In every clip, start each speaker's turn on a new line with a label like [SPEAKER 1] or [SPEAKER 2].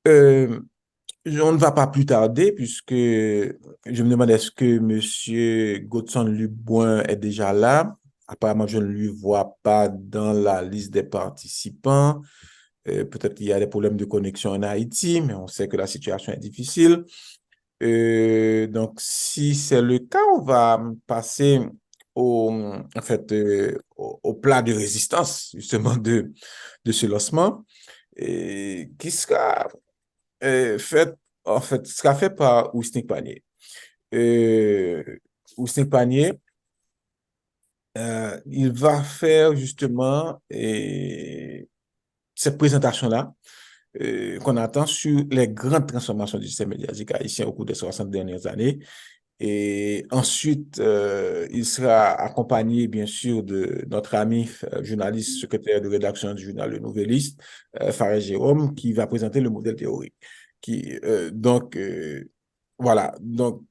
[SPEAKER 1] Euh, on ne va pas plus tarder puisque je me demande est-ce que Monsieur Godson Luboin est déjà là. Apparemment, je ne lui vois pas dans la liste des participants. Peut-être qu'il y a des problèmes de connexion en Haïti, mais on sait que la situation est difficile. Donc, si c'est le cas, on va passer au plat de résistance, justement, de ce lancement, et qui sera fait, sera fait par Ousnik Panier. Euh, Ousnik Panier, il va faire justement cette présentation-là qu'on attend sur les grandes transformations du système médiatique haïtien au cours des 60 dernières années. Et ensuite, il sera accompagné, bien sûr, de notre ami journaliste, secrétaire de rédaction du journal Le Nouvelliste, Fares Jérôme, qui va présenter le modèle théorique. Voilà. Donc,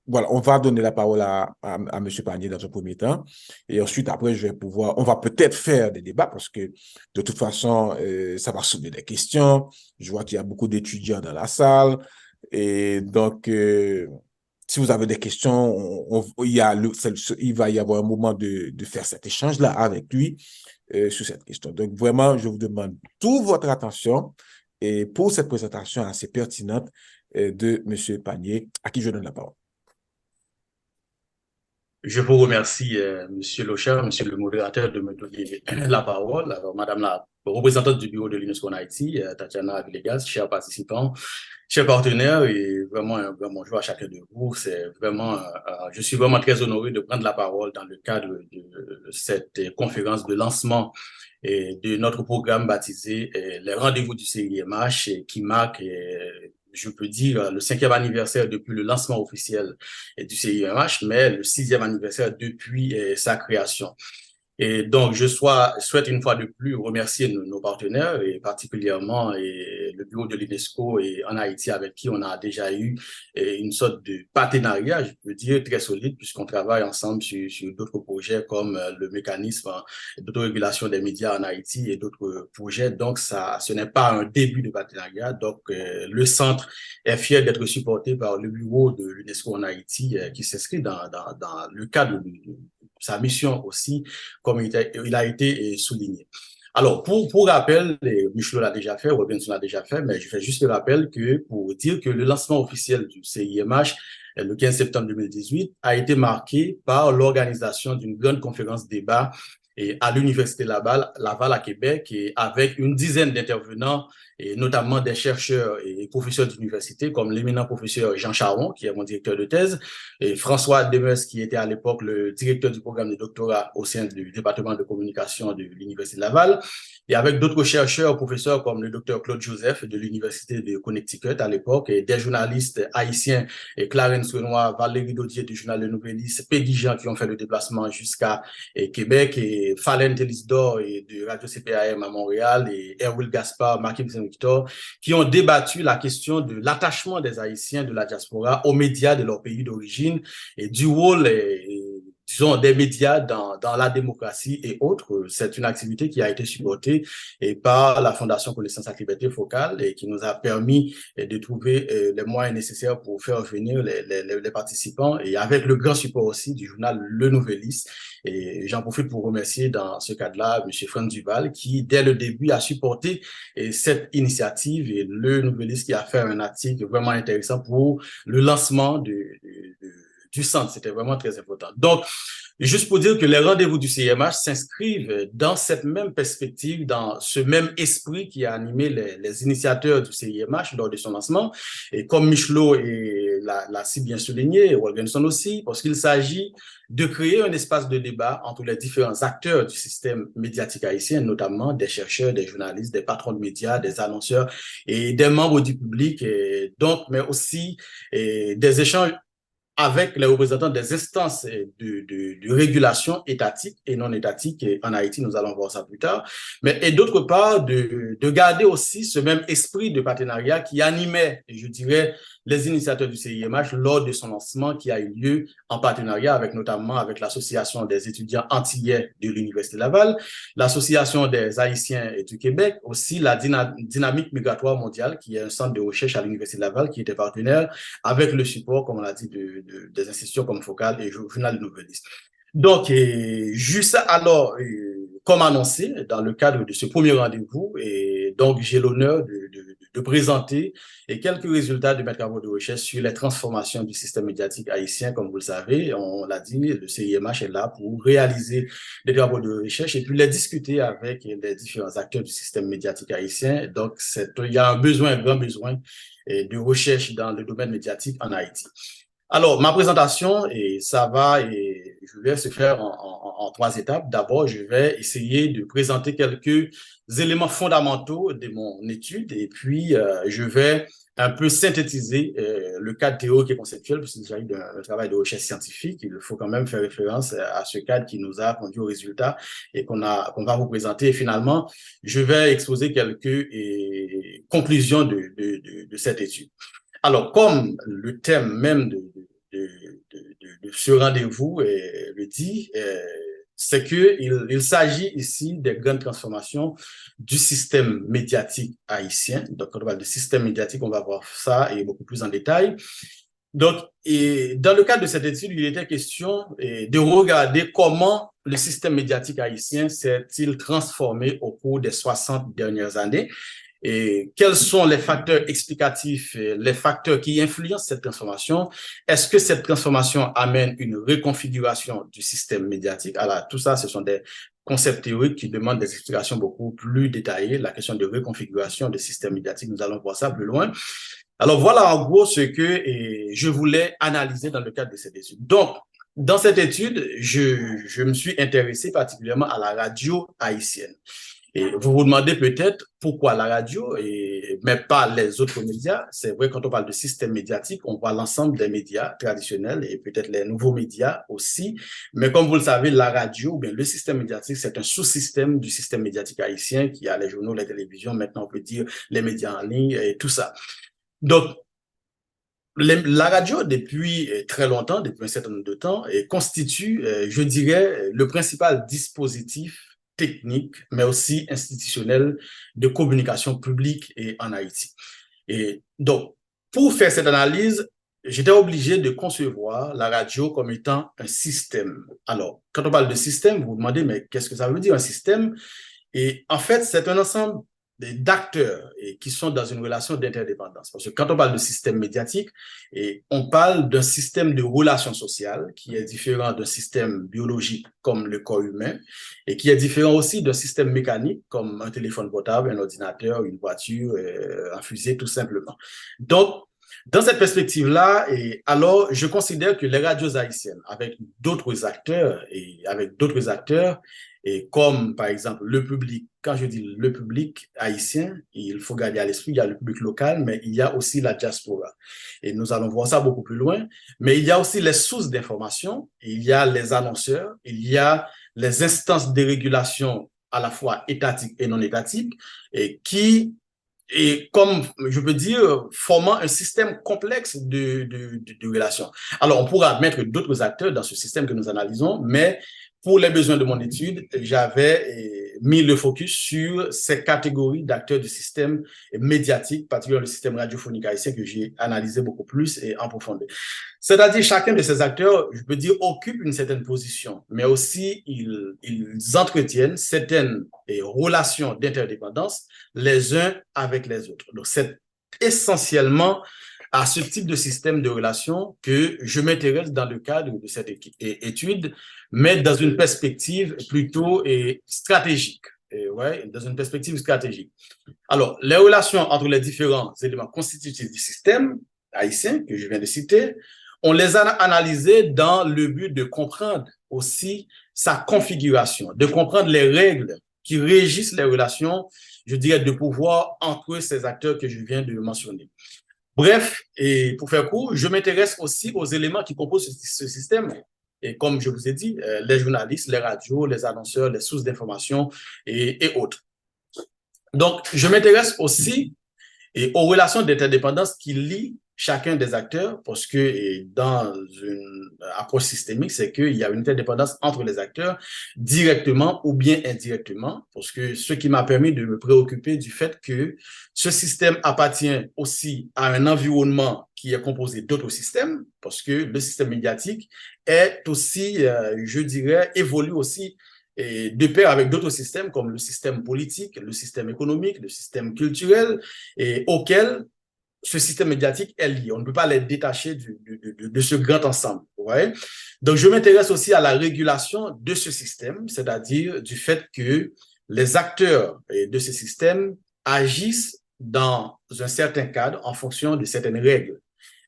[SPEAKER 1] voilà, on va donner la parole à M. Panier dans un premier temps. Et ensuite, après, on va peut-être faire des débats parce que de toute façon, ça va soulever des questions. Je vois qu'il y a beaucoup d'étudiants dans la salle. Et donc, si vous avez des questions, il va y avoir un moment de faire cet échange-là avec lui sur cette question. Donc, vraiment, je vous demande toute votre attention et pour cette présentation assez pertinente de M. Panier, à qui je donne la parole.
[SPEAKER 2] Je vous remercie, Monsieur Locher, Monsieur le modérateur, de me donner la parole. Alors, Madame la représentante du bureau de l'UNESCO en Haïti, Tatiana Villegas, chers participants, chers partenaires, et vraiment un grand bonjour à chacun de vous. Je suis vraiment très honoré de prendre la parole dans le cadre de cette conférence de lancement de notre programme baptisé Les Rendez-vous du CIMH, qui marque je peux dire, le 5e anniversaire depuis le lancement officiel du CIMH, mais le 6e anniversaire depuis sa création. Et donc, souhaite une fois de plus remercier nos partenaires et particulièrement le bureau de l'UNESCO en Haïti avec qui on a déjà eu une sorte de partenariat, je peux dire, très solide puisqu'on travaille ensemble sur d'autres projets comme le mécanisme d'autorégulation des médias en Haïti et d'autres projets. Donc, ce n'est pas un début de partenariat. Donc, le centre est fier d'être supporté par le bureau de l'UNESCO en Haïti qui s'inscrit dans le cadre de sa mission aussi comme il a été souligné. Alors, pour rappel, Michel l'a déjà fait, Robinson l'a déjà fait, mais je fais juste le rappel pour dire que le lancement officiel du CIMH, le 15 septembre 2018, a été marqué par l'organisation d'une grande conférence débat à l'Université Laval à Québec, et avec une dizaine d'intervenants, et notamment des chercheurs et professeurs d'université, comme l'éminent professeur Jean Charon, qui est mon directeur de thèse, et François Demers, qui était à l'époque le directeur du programme de doctorat au sein du département de communication de l'Université de Laval, et avec d'autres chercheurs, professeurs comme le docteur Claude Joseph de l'Université de Connecticut à l'époque, et des journalistes haïtiens, et Clarence Renoir, Valérie Dodier du journal Le Nouvelliste, Peggy Jean, qui ont fait le déplacement jusqu'à Québec, et Falen Telisdor et de Radio CPAM à Montréal, et Erwin Gaspard, Marquis Saint-Victor, qui ont débattu la question de l'attachement des Haïtiens de la diaspora aux médias de leur pays d'origine et du rôle, disons, des médias dans la démocratie et autres. C'est une activité qui a été supportée par la Fondation Connaissance à Liberté Focale et qui nous a permis de trouver les moyens nécessaires pour faire venir les participants, et avec le grand support aussi du journal Le Nouvelliste. Et j'en profite pour remercier dans ce cadre-là M. Franck Duval qui, dès le début, a supporté cette initiative, et Le Nouvelliste qui a fait un article vraiment intéressant pour le lancement du centre. C'était vraiment très important. Donc, juste pour dire que les rendez-vous du CIMH s'inscrivent dans cette même perspective, dans ce même esprit qui a animé les initiateurs du CIMH lors de son lancement. Et comme Michelot l'a si bien souligné, et Wolgenson aussi, parce qu'il s'agit de créer un espace de débat entre les différents acteurs du système médiatique haïtien, notamment des chercheurs, des journalistes, des patrons de médias, des annonceurs et des membres du public, mais aussi des échanges avec les représentants des instances de régulation étatique et non étatique. Et en Haïti, nous allons voir ça plus tard. Mais, et d'autre part, de garder aussi ce même esprit de partenariat qui animait, je dirais, les initiateurs du CIMH lors de son lancement qui a eu lieu en partenariat avec notamment avec l'Association des étudiants antillais de l'Université Laval, l'Association des Haïtiens et du Québec, aussi la Dynamique migratoire mondiale, qui est un centre de recherche à l'Université Laval, qui était partenaire avec le support, comme on l'a dit, des institutions comme Focal et Journal de Nouvelliste. Donc, juste alors, comme annoncé, dans le cadre de ce premier rendez-vous, et donc j'ai l'honneur de présenter quelques résultats de mes travaux de recherche sur les transformations du système médiatique haïtien. Comme vous le savez, on l'a dit, le CIMH est là pour réaliser des travaux de recherche et puis les discuter avec les différents acteurs du système médiatique haïtien. Donc, il y a un grand besoin de recherche dans le domaine médiatique en Haïti. Alors, ma présentation, je vais se faire en 3 étapes. D'abord, je vais essayer de présenter quelques éléments fondamentaux de mon étude et puis je vais un peu synthétiser le cadre théorique et conceptuel, puisqu'il s'agit d'un travail de recherche scientifique. Il faut quand même faire référence à ce cadre qui nous a conduit au résultat et qu'on va vous présenter. Et finalement, je vais exposer quelques conclusions de cette étude. Alors, comme le thème même de ce rendez-vous le dit, c'est qu'il s'agit ici des grandes transformations du système médiatique haïtien. Donc, quand on parle de système médiatique, on va voir ça et beaucoup plus en détail. Donc, dans le cadre de cette étude, il était question de regarder comment le système médiatique haïtien s'est-il transformé au cours des 60 dernières années. Et quels sont les facteurs explicatifs, les facteurs qui influencent cette transformation? Est-ce que cette transformation amène une reconfiguration du système médiatique? Alors, tout ça, ce sont des concepts théoriques qui demandent des explications beaucoup plus détaillées. La question de reconfiguration du système médiatique, nous allons voir ça plus loin. Alors, voilà en gros ce que je voulais analyser dans le cadre de cette étude. Donc, dans cette étude, je me suis intéressé particulièrement à la radio haïtienne. Et vous vous demandez peut-être pourquoi la radio, mais pas les autres médias. C'est vrai, quand on parle de système médiatique, on voit l'ensemble des médias traditionnels et peut-être les nouveaux médias aussi. Mais comme vous le savez, la radio, ou bien le système médiatique, c'est un sous-système du système médiatique haïtien qui a les journaux, les télévisions, maintenant on peut dire les médias en ligne et tout ça. Donc, la radio, depuis très longtemps, depuis un certain nombre de temps, constitue, je dirais, le principal dispositif technique, mais aussi institutionnel de communication publique en Haïti. Et donc, pour faire cette analyse, j'étais obligé de concevoir la radio comme étant un système. Alors, quand on parle de système, vous vous demandez, mais qu'est-ce que ça veut dire un système? Et en fait, c'est un ensemble d'acteurs qui sont dans une relation d'interdépendance. Parce que quand on parle de système médiatique, on parle d'un système de relations sociales qui est différent d'un système biologique comme le corps humain et qui est différent aussi d'un système mécanique comme un téléphone portable, un ordinateur, une voiture, un fusée, tout simplement. Donc, dans cette perspective-là, alors, je considère que les radios haïtiennes, avec d'autres acteurs, et comme par exemple le public, quand je dis le public haïtien, il faut garder à l'esprit, il y a le public local, mais il y a aussi la diaspora. Et nous allons voir ça beaucoup plus loin. Mais il y a aussi les sources d'information, il y a les annonceurs, il y a les instances de régulation à la fois étatiques et non étatiques, et comme je peux dire, formant un système complexe de relations. Alors, on pourra mettre d'autres acteurs dans ce système que nous analysons, mais pour les besoins de mon étude, j'avais mis le focus sur ces catégories d'acteurs du système médiatique, particulièrement le système radiophonique haïtien que j'ai analysé beaucoup plus et en profondeur. C'est-à-dire, chacun de ces acteurs, je peux dire, occupe une certaine position, mais aussi ils entretiennent certaines relations d'interdépendance les uns avec les autres. Donc, c'est essentiellement à ce type de système de relations que je m'intéresse dans le cadre de cette étude, mais dans une perspective plutôt stratégique. Dans une perspective stratégique. Alors, les relations entre les différents éléments constitutifs du système haïtien que je viens de citer, on les a analysés dans le but de comprendre aussi sa configuration, de comprendre les règles qui régissent les relations, je dirais, de pouvoir entre ces acteurs que je viens de mentionner. Bref, et pour faire court, je m'intéresse aussi aux éléments qui composent ce système. Et comme je vous ai dit, les journalistes, les radios, les annonceurs, les sources d'information et autres. Donc, je m'intéresse aussi aux relations d'interdépendance qui lient chacun des acteurs, parce que dans une approche systémique, c'est qu'il y a une interdépendance entre les acteurs, directement ou bien indirectement, parce que ce qui m'a permis de me préoccuper du fait que ce système appartient aussi à un environnement qui est composé d'autres systèmes, parce que le système médiatique est aussi, je dirais, évolue aussi et de pair avec d'autres systèmes comme le système politique, le système économique, le système culturel, et auquel ce système médiatique est lié. On ne peut pas les détacher de ce grand ensemble. Vous voyez? Donc, je m'intéresse aussi à la régulation de ce système, c'est-à-dire du fait que les acteurs de ce système agissent dans un certain cadre en fonction de certaines règles.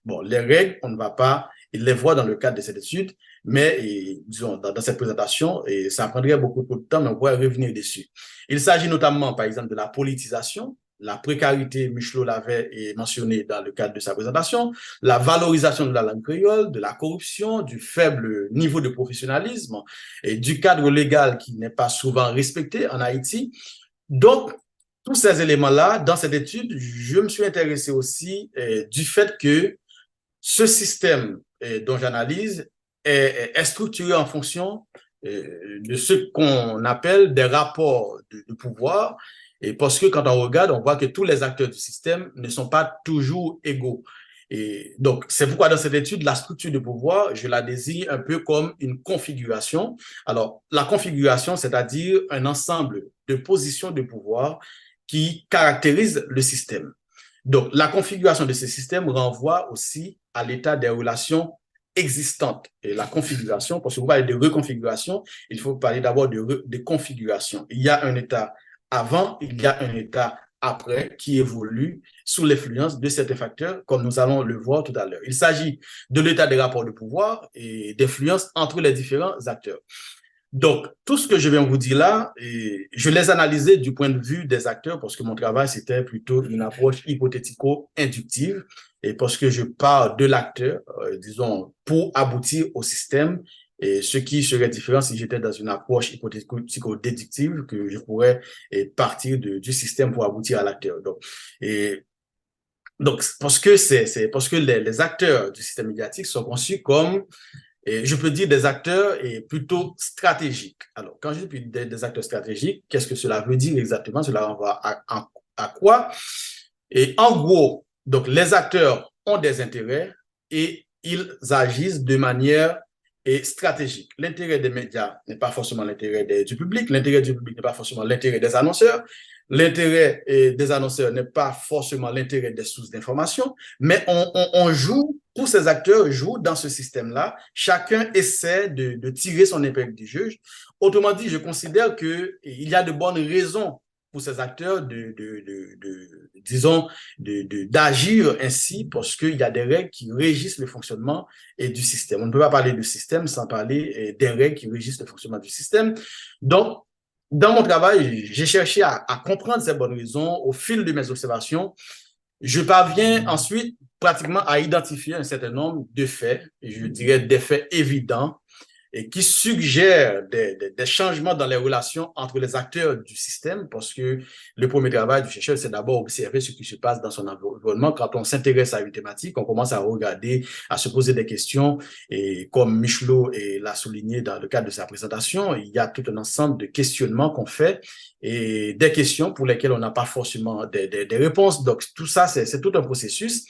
[SPEAKER 2] Bon, les règles, on ne va pas les voir dans le cadre de cette étude, mais disons, dans cette présentation, et ça prendrait beaucoup de temps, mais on pourrait revenir dessus. Il s'agit notamment, par exemple, de la politisation, la précarité, Michelot l'avait mentionné dans le cadre de sa présentation, la valorisation de la langue créole, de la corruption, du faible niveau de professionnalisme et du cadre légal qui n'est pas souvent respecté en Haïti. Donc, tous ces éléments-là, dans cette étude, je me suis intéressé aussi du fait que ce système dont j'analyse est structuré en fonction de ce qu'on appelle des rapports de pouvoir. Et parce que quand on regarde, on voit que tous les acteurs du système ne sont pas toujours égaux. Et donc, c'est pourquoi dans cette étude, la structure de pouvoir, je la désigne un peu comme une configuration. Alors, la configuration, c'est-à-dire un ensemble de positions de pouvoir qui caractérisent le système. Donc, la configuration de ce système renvoie aussi à l'état des relations existantes. Et la configuration, parce que vous parlez de reconfiguration, il faut parler d'abord de configuration. Il y a un état avant, il y a un état après qui évolue sous l'influence de certains facteurs, comme nous allons le voir tout à l'heure. Il s'agit de l'état des rapports de pouvoir et d'influence entre les différents acteurs. Donc, tout ce que je viens vous dire là, je les analysais du point de vue des acteurs parce que mon travail, c'était plutôt une approche hypothético-inductive et parce que je parle de l'acteur, disons, pour aboutir au système, et ce qui serait différent si j'étais dans une approche hypothético-déductive, que je pourrais partir du système pour aboutir à l'acteur. Donc, parce que les acteurs du système médiatique sont conçus comme je peux dire des acteurs plutôt stratégiques. Alors, quand je dis des acteurs stratégiques, qu'est-ce que cela veut dire exactement? Cela renvoie à quoi? Et en gros, donc, les acteurs ont des intérêts et ils agissent de manière stratégique. L'intérêt des médias n'est pas forcément l'intérêt du public, l'intérêt du public n'est pas forcément l'intérêt des annonceurs, l'intérêt des annonceurs n'est pas forcément l'intérêt des sources d'information, mais on joue, tous ces acteurs jouent dans ce système-là. Chacun essaie de tirer son épingle du jeu. Autrement dit, je considère qu'il y a de bonnes raisons pour ces acteurs disons, d'agir ainsi parce qu'il y a des règles qui régissent le fonctionnement du système. On ne peut pas parler du système sans parler des règles qui régissent le fonctionnement du système. Donc, dans mon travail, j'ai cherché à comprendre ces bonnes raisons au fil de mes observations. Je parviens ensuite pratiquement à identifier un certain nombre de faits, et je dirais des faits évidents, et qui suggèrent des changements dans les relations entre les acteurs du système, parce que le premier travail du chercheur, c'est d'abord observer ce qui se passe dans son environnement. Quand on s'intéresse à une thématique, on commence à regarder, à se poser des questions, et comme Michelot l'a souligné dans le cadre de sa présentation, il y a tout un ensemble de questionnements qu'on fait, et des questions pour lesquelles on n'a pas forcément des réponses. Donc, tout ça, c'est tout un processus.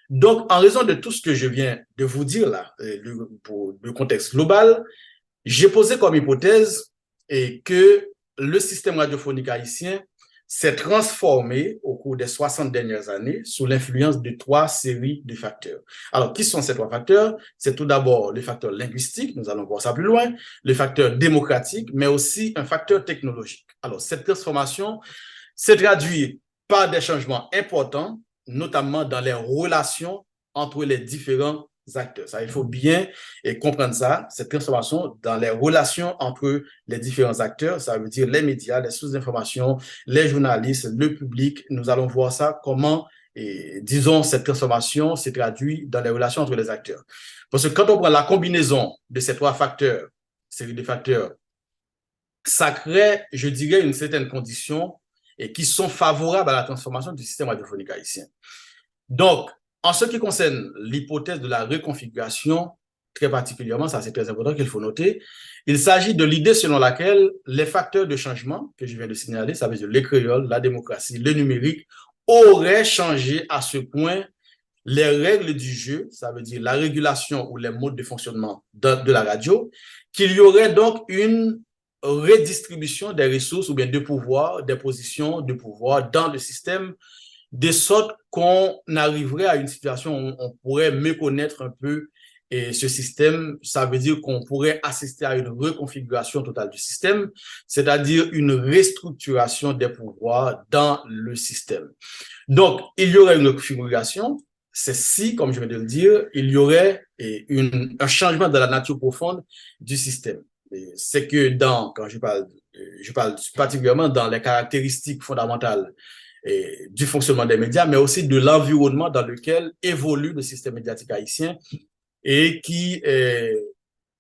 [SPEAKER 2] Donc, en raison de tout ce que je viens de vous dire là, pour le contexte global, j'ai posé comme hypothèse que le système radiophonique haïtien s'est transformé au cours des 60 dernières années sous l'influence de 3 séries de facteurs. Alors, qui sont ces 3 facteurs? C'est tout d'abord le facteur linguistique, nous allons voir ça plus loin, le facteur démocratique, mais aussi un facteur technologique. Alors, cette transformation s'est traduite par des changements importants, notamment dans les relations entre les différents acteurs. Ça, il faut bien comprendre ça, cette transformation dans les relations entre les différents acteurs, ça veut dire les médias, les sources d'information, les journalistes, le public. Nous allons voir ça, comment disons, cette transformation s'est traduite dans les relations entre les acteurs. Parce que quand on prend la combinaison de ces trois facteurs, série de facteurs, ça crée, je dirais, une certaine condition et qui sont favorables à la transformation du système radiophonique haïtien. Donc, en ce qui concerne l'hypothèse de la reconfiguration, très particulièrement, ça c'est très important qu'il faut noter, il s'agit de l'idée selon laquelle les facteurs de changement que je viens de signaler, ça veut dire les créoles, la démocratie, le numérique, auraient changé à ce point les règles du jeu, ça veut dire la régulation ou les modes de fonctionnement de la radio, qu'il y aurait donc une redistribution des ressources ou bien de pouvoir, des positions de pouvoir dans le système, de sorte qu'on arriverait à une situation où on pourrait méconnaître un peu ce système. Ça veut dire qu'on pourrait assister à une reconfiguration totale du système, c'est-à-dire une restructuration des pouvoirs dans le système. Donc, il y aurait une reconfiguration, c'est si, comme je viens de le dire, il y aurait un changement de la nature profonde du système. C'est que quand je parle particulièrement dans les caractéristiques fondamentales du fonctionnement des médias, mais aussi de l'environnement dans lequel évolue le système médiatique haïtien et qui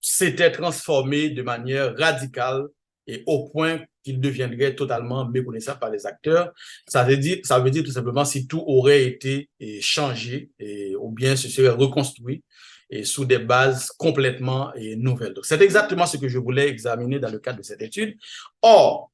[SPEAKER 2] s'était transformé de manière radicale et au point qu'il deviendrait totalement méconnaissable par les acteurs. Ça veut dire tout simplement si tout aurait été changé ou bien ce serait reconstruit et sous des bases complètement nouvelles. Donc, c'est exactement ce que je voulais examiner dans le cadre de cette étude. Or,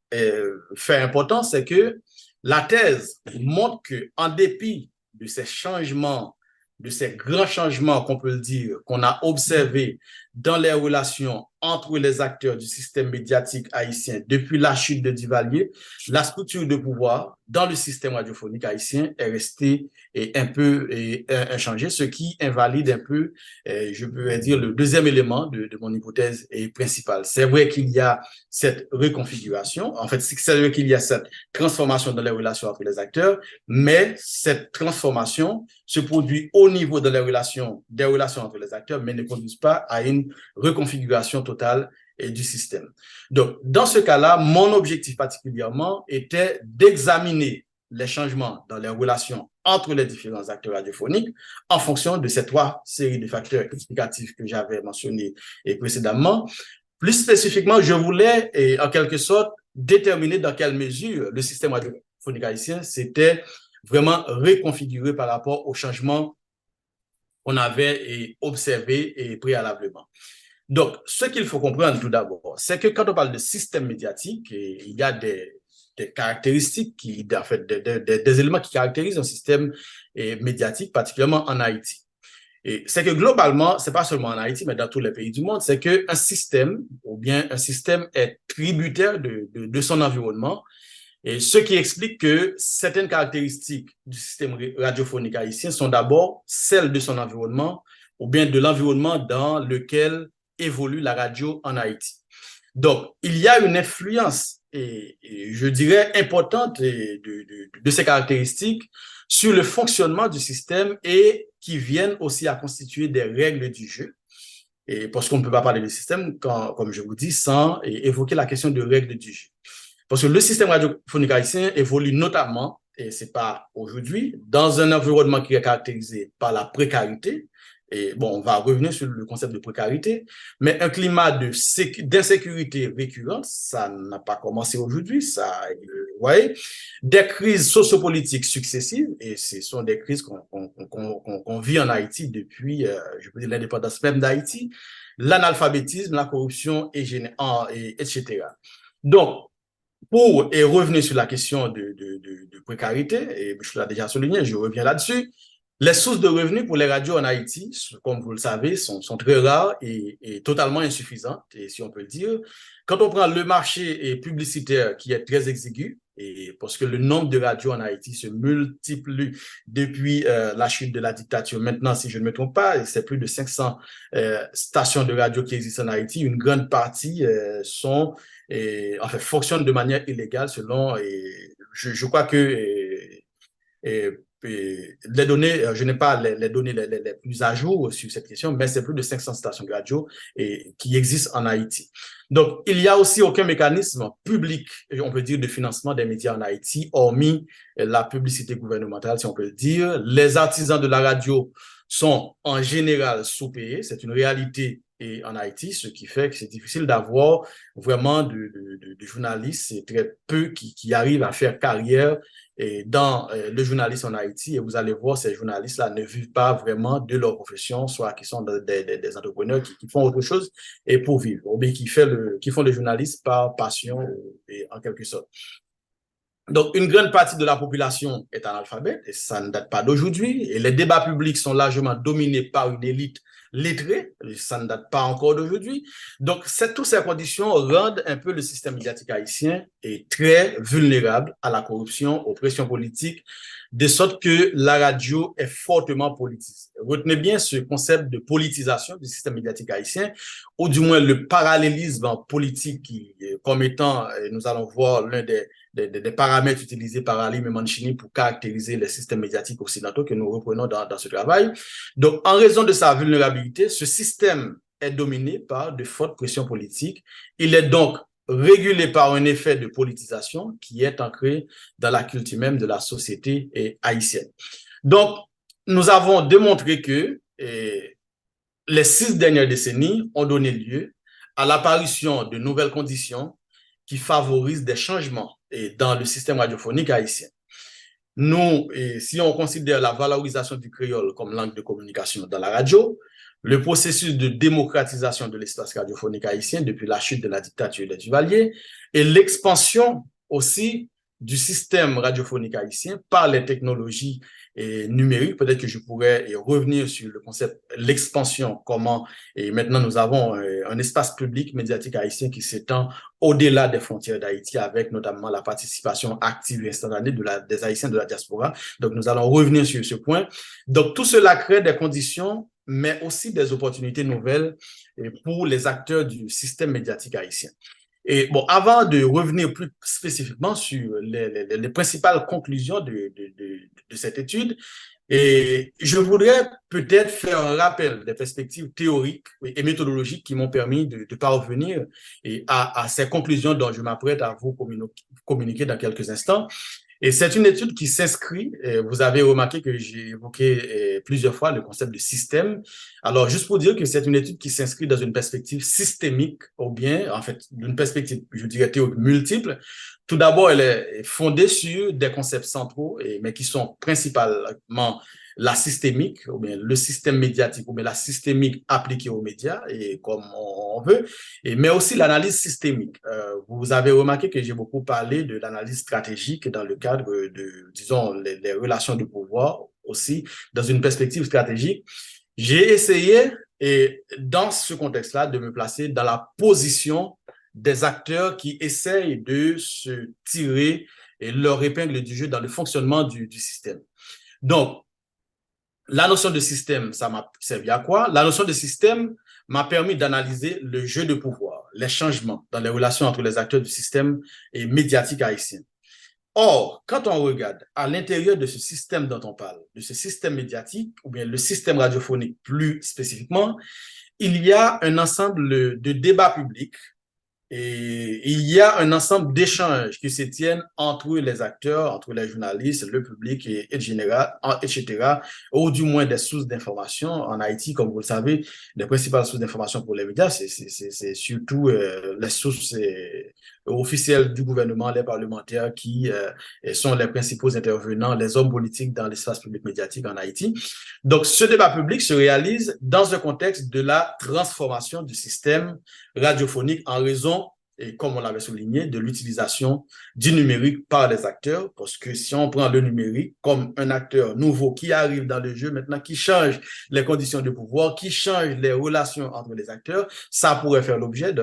[SPEAKER 2] fait important, c'est que la thèse montre qu'en dépit de ces changements, de ces grands changements, qu'on peut le dire, qu'on a observés dans les relations entre les acteurs du système médiatique haïtien depuis la chute de Duvalier, la structure de pouvoir dans le système radiophonique haïtien est restée un peu inchangée, ce qui invalide un peu, je peux dire, le deuxième élément de mon hypothèse principale. C'est vrai qu'il y a cette reconfiguration, en fait, c'est vrai qu'il y a cette transformation dans les relations entre les acteurs, mais cette transformation se produit au niveau des relations entre les acteurs, mais ne conduit pas à une reconfiguration totale du système. Donc, dans ce cas-là, mon objectif particulièrement était d'examiner les changements dans les relations entre les différents acteurs radiophoniques en fonction de ces trois séries de facteurs explicatifs que j'avais mentionnés précédemment. Plus spécifiquement, je voulais, en quelque sorte, déterminer dans quelle mesure le système radiophonique haïtien s'était vraiment reconfiguré par rapport aux changements qu'on avait observés préalablement. Donc, ce qu'il faut comprendre tout d'abord, c'est que quand on parle de système médiatique, il y a des caractéristiques, en fait, des éléments qui caractérisent un système médiatique, particulièrement en Haïti. Et c'est que globalement, c'est pas seulement en Haïti, mais dans tous les pays du monde, c'est qu'un système, ou bien un système est tributaire de son environnement, et ce qui explique que certaines caractéristiques du système radiophonique haïtien sont d'abord celles de son environnement, ou bien de l'environnement dans lequel évolue la radio en Haïti. Donc, il y a une influence, je dirais, importante de ces caractéristiques sur le fonctionnement du système et qui viennent aussi à constituer des règles du jeu. Et parce qu'on ne peut pas parler de système, comme je vous dis, sans évoquer la question de règles du jeu. Parce que le système radiophonique haïtien évolue notamment, et ce n'est pas aujourd'hui, dans un environnement qui est caractérisé par la précarité. Et bon, on va revenir sur le concept de précarité, mais un climat d'insécurité récurrente, ça n'a pas commencé aujourd'hui, ça, vous voyez, des crises sociopolitiques successives, et ce sont des crises qu'on vit en Haïti depuis, je peux dire, l'indépendance même d'Haïti, l'analphabétisme, la corruption, etc. Donc, pour revenir sur la question de précarité, et je l'ai déjà souligné, je reviens là-dessus, les sources de revenus pour les radios en Haïti, comme vous le savez, sont très rares et totalement insuffisantes, et si on peut le dire. Quand on prend le marché publicitaire qui est très exigu, et parce que le nombre de radios en Haïti se multiplie depuis la chute de la dictature. Maintenant, si je ne me trompe pas, c'est plus de 500 stations de radio qui existent en Haïti. Une grande partie fonctionnent de manière illégale selon, je crois que les données, je n'ai pas les données les plus à jour sur cette question, mais c'est plus de 500 stations de radio qui existent en Haïti. Donc, il n'y a aussi aucun mécanisme public, on peut dire, de financement des médias en Haïti, hormis la publicité gouvernementale, si on peut le dire. Les artisans de la radio sont en général sous-payés, c'est une réalité en Haïti, ce qui fait que c'est difficile d'avoir vraiment de journalistes, c'est très peu qui arrivent à faire carrière dans le journalisme en Haïti, et vous allez voir, ces journalistes-là ne vivent pas vraiment de leur profession, soit qui sont des entrepreneurs qui font autre chose et pour vivre, ou bien qui font le journalisme par passion et en quelque sorte. Donc, une grande partie de la population est analphabète, et ça ne date pas d'aujourd'hui, et les débats publics sont largement dominés par une élite lettrée, et ça ne date pas encore d'aujourd'hui. Donc, toutes ces conditions rendent un peu le système médiatique haïtien très vulnérable à la corruption, aux pressions politiques, de sorte que la radio est fortement politisée. Retenez bien ce concept de politisation du système médiatique haïtien, ou du moins le parallélisme politique comme étant, nous allons voir l'un des paramètres utilisés par Ali Mancini pour caractériser les systèmes médiatiques occidentaux que nous reprenons dans ce travail. Donc, en raison de sa vulnérabilité, ce système est dominé par de fortes pressions politiques. Il est donc régulé par un effet de politisation qui est ancré dans la culture même de la société haïtienne. Donc, nous avons démontré que les 6 dernières décennies ont donné lieu à l'apparition de nouvelles conditions qui favorisent des changements dans le système radiophonique haïtien. Nous, si on considère la valorisation du créole comme langue de communication dans la radio, le processus de démocratisation de l'espace radiophonique haïtien depuis la chute de la dictature des Duvalier et l'expansion aussi du système radiophonique haïtien par les technologies numériques. Peut-être que je pourrais revenir sur le concept, l'expansion, comment et maintenant nous avons un espace public médiatique haïtien qui s'étend au-delà des frontières d'Haïti avec notamment la participation active et instantanée des Haïtiens de la diaspora. Donc nous allons revenir sur ce point. Donc tout cela crée des conditions mais aussi des opportunités nouvelles pour les acteurs du système médiatique haïtien. Et bon, avant de revenir plus spécifiquement sur les principales conclusions de cette étude, je voudrais peut-être faire un rappel des perspectives théoriques et méthodologiques qui m'ont permis de parvenir à ces conclusions dont je m'apprête à vous communiquer dans quelques instants. Et c'est une étude qui s'inscrit, vous avez remarqué que j'ai évoqué plusieurs fois le concept de système. Alors, juste pour dire que c'est une étude qui s'inscrit dans une perspective systémique, ou bien, en fait, d'une perspective, je dirais, théorique multiple. Tout d'abord, elle est fondée sur des concepts centraux, mais qui sont principalement la systémique, ou bien le système médiatique, ou bien la systémique appliquée aux médias, et comme on veut, mais aussi l'analyse systémique. Vous avez remarqué que j'ai beaucoup parlé de l'analyse stratégique dans le cadre de, disons, les relations de pouvoir aussi, dans une perspective stratégique. J'ai essayé, et dans ce contexte-là, de me placer dans la position des acteurs qui essayent de se tirer leur épingle du jeu dans le fonctionnement du système. Donc, la notion de système, ça m'a servi à quoi? La notion de système m'a permis d'analyser le jeu de pouvoir, les changements dans les relations entre les acteurs du système médiatique haïtien. Or, quand on regarde à l'intérieur de ce système dont on parle, de ce système médiatique, ou bien le système radiophonique plus spécifiquement, il y a un ensemble de débats publics et il y a un ensemble d'échanges qui se tiennent entre les acteurs, entre les journalistes, le public et général, etc., ou du moins des sources d'information. En Haïti, comme vous le savez, les principales sources d'information pour les médias, c'est surtout les sources officielles du gouvernement, les parlementaires qui sont les principaux intervenants, les hommes politiques dans l'espace public médiatique en Haïti. Donc, ce débat public se réalise dans un contexte de la transformation du système radiophonique en raison, et comme on l'avait souligné, de l'utilisation du numérique par les acteurs, parce que si on prend le numérique comme un acteur nouveau qui arrive dans le jeu maintenant, qui change les conditions de pouvoir, qui change les relations entre les acteurs, ça pourrait faire l'objet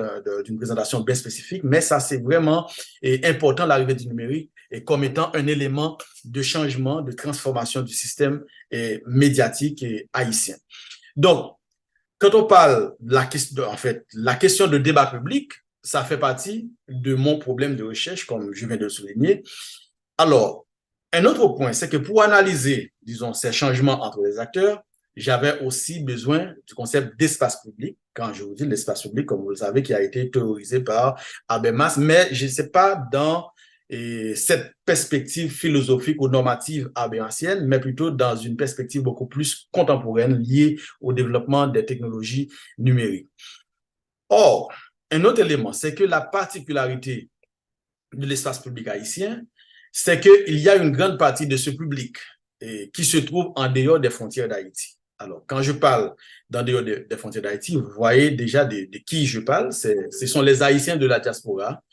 [SPEAKER 2] d'une présentation bien spécifique, mais ça c'est vraiment important, l'arrivée du numérique, et comme étant un élément de changement, de transformation du système médiatique haïtien. Donc, quand on parle de la question de débat public, ça fait partie de mon problème de recherche, comme je viens de le souligner. Alors, Un autre point, c'est que pour analyser, disons, ces changements entre les acteurs, j'avais aussi besoin du concept d'espace public. Quand je vous dis l'espace public, comme vous le savez, qui a été théorisé par Habermas, mais je ne sais pas dans cette perspective philosophique ou normative habermasienne, mais plutôt dans une perspective beaucoup plus contemporaine liée au développement des technologies numériques. Or, un autre élément, c'est que la particularité de l'espace public haïtien, c'est qu'il y a une grande partie de ce public qui se trouve en dehors des frontières d'Haïti. Alors, quand je parle d'en dehors des frontières d'Haïti, vous voyez déjà de qui je parle. Ce sont les Haïtiens de la diaspora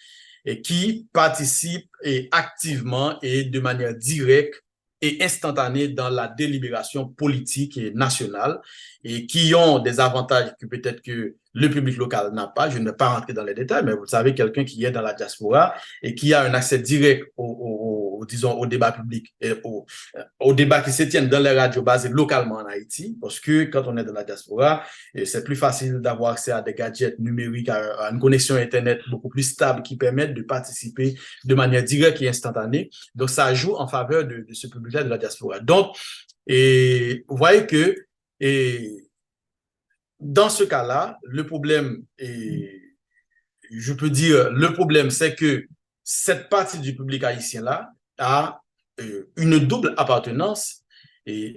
[SPEAKER 2] et qui participent activement et de manière directe et instantanée dans la délibération politique et nationale et qui ont des avantages que peut-être que le public local n'a pas. Je ne vais pas rentrer dans les détails, mais vous savez, quelqu'un qui est dans la diaspora et qui a un accès direct disons, au débat public et au débat qui se tiennent dans les radios basées localement en Haïti, parce que quand on est dans la diaspora, c'est plus facile d'avoir accès à des gadgets numériques, à une connexion Internet beaucoup plus stable qui permettent de participer de manière directe et instantanée. Donc, ça joue en faveur de ce public-là de la diaspora. Donc, vous voyez que dans ce cas-là, le problème je peux dire, le problème, c'est que cette partie du public haïtien-là a une double appartenance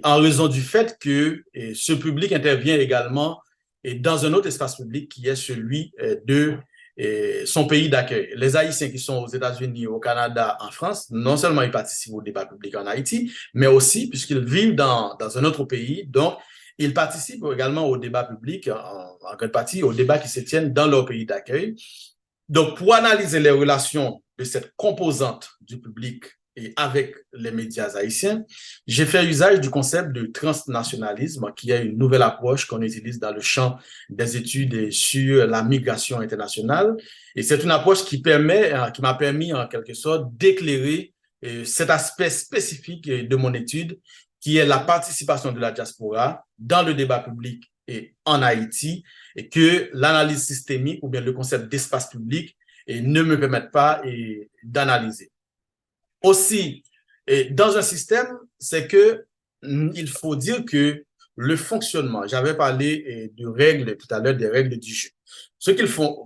[SPEAKER 2] en raison du fait que ce public intervient également dans un autre espace public qui est celui de son pays d'accueil. Les Haïtiens qui sont aux États-Unis, au Canada, en France, non seulement ils participent au débat public en Haïti, mais aussi, puisqu'ils vivent dans un autre pays, donc ils participent également au débat public, en grande partie aux débats qui se tiennent dans leur pays d'accueil. Donc, pour analyser les relations de cette composante du public et avec les médias haïtiens, j'ai fait usage du concept de transnationalisme, qui est une nouvelle approche qu'on utilise dans le champ des études sur la migration internationale. Et c'est une approche qui m'a permis en quelque sorte d'éclairer cet aspect spécifique de mon étude, qui est la participation de la diaspora dans le débat public et en Haïti, et que l'analyse systémique ou bien le concept d'espace public ne me permettent pas d'analyser. Aussi, dans un système, c'est que il faut dire que le fonctionnement, j'avais parlé de règles tout à l'heure, des règles du jeu. Ce qu'il faut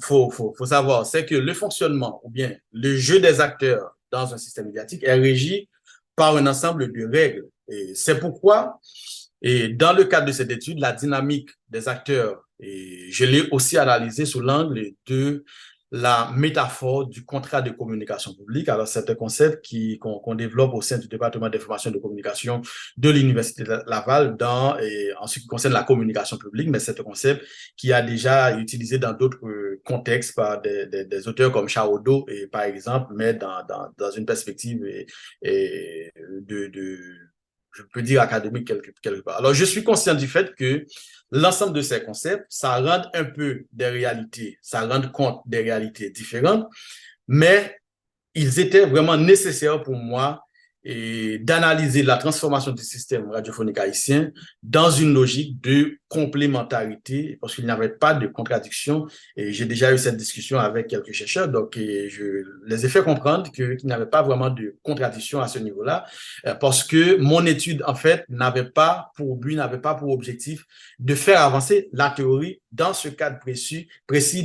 [SPEAKER 2] savoir, c'est que le fonctionnement ou bien le jeu des acteurs dans un système médiatique est régi par un ensemble de règles. Et c'est pourquoi, dans le cadre de cette étude, la dynamique des acteurs, je l'ai aussi analysée sous l'angle de la métaphore du contrat de communication publique. Alors, c'est un concept qu'on développe au sein du département d'information et de communication de l'Université de Laval en ce qui concerne la communication publique, mais c'est un concept qui a déjà été utilisé dans d'autres contextes par des auteurs comme Chaodo, par exemple, mais dans une perspective je peux dire académique quelque part. Alors, je suis conscient du fait que l'ensemble de ces concepts, ça rend un peu des réalités, ça rend compte des réalités différentes, mais ils étaient vraiment nécessaires pour moi d'analyser la transformation du système radiophonique haïtien dans une logique de complémentarité, parce qu'il n'y avait pas de contradiction. Et j'ai déjà eu cette discussion avec quelques chercheurs, donc je les ai fait comprendre qu'il n'y avait pas vraiment de contradiction à ce niveau-là, parce que mon étude, en fait, n'avait pas pour but, n'avait pas pour objectif de faire avancer la théorie dans ce cadre précis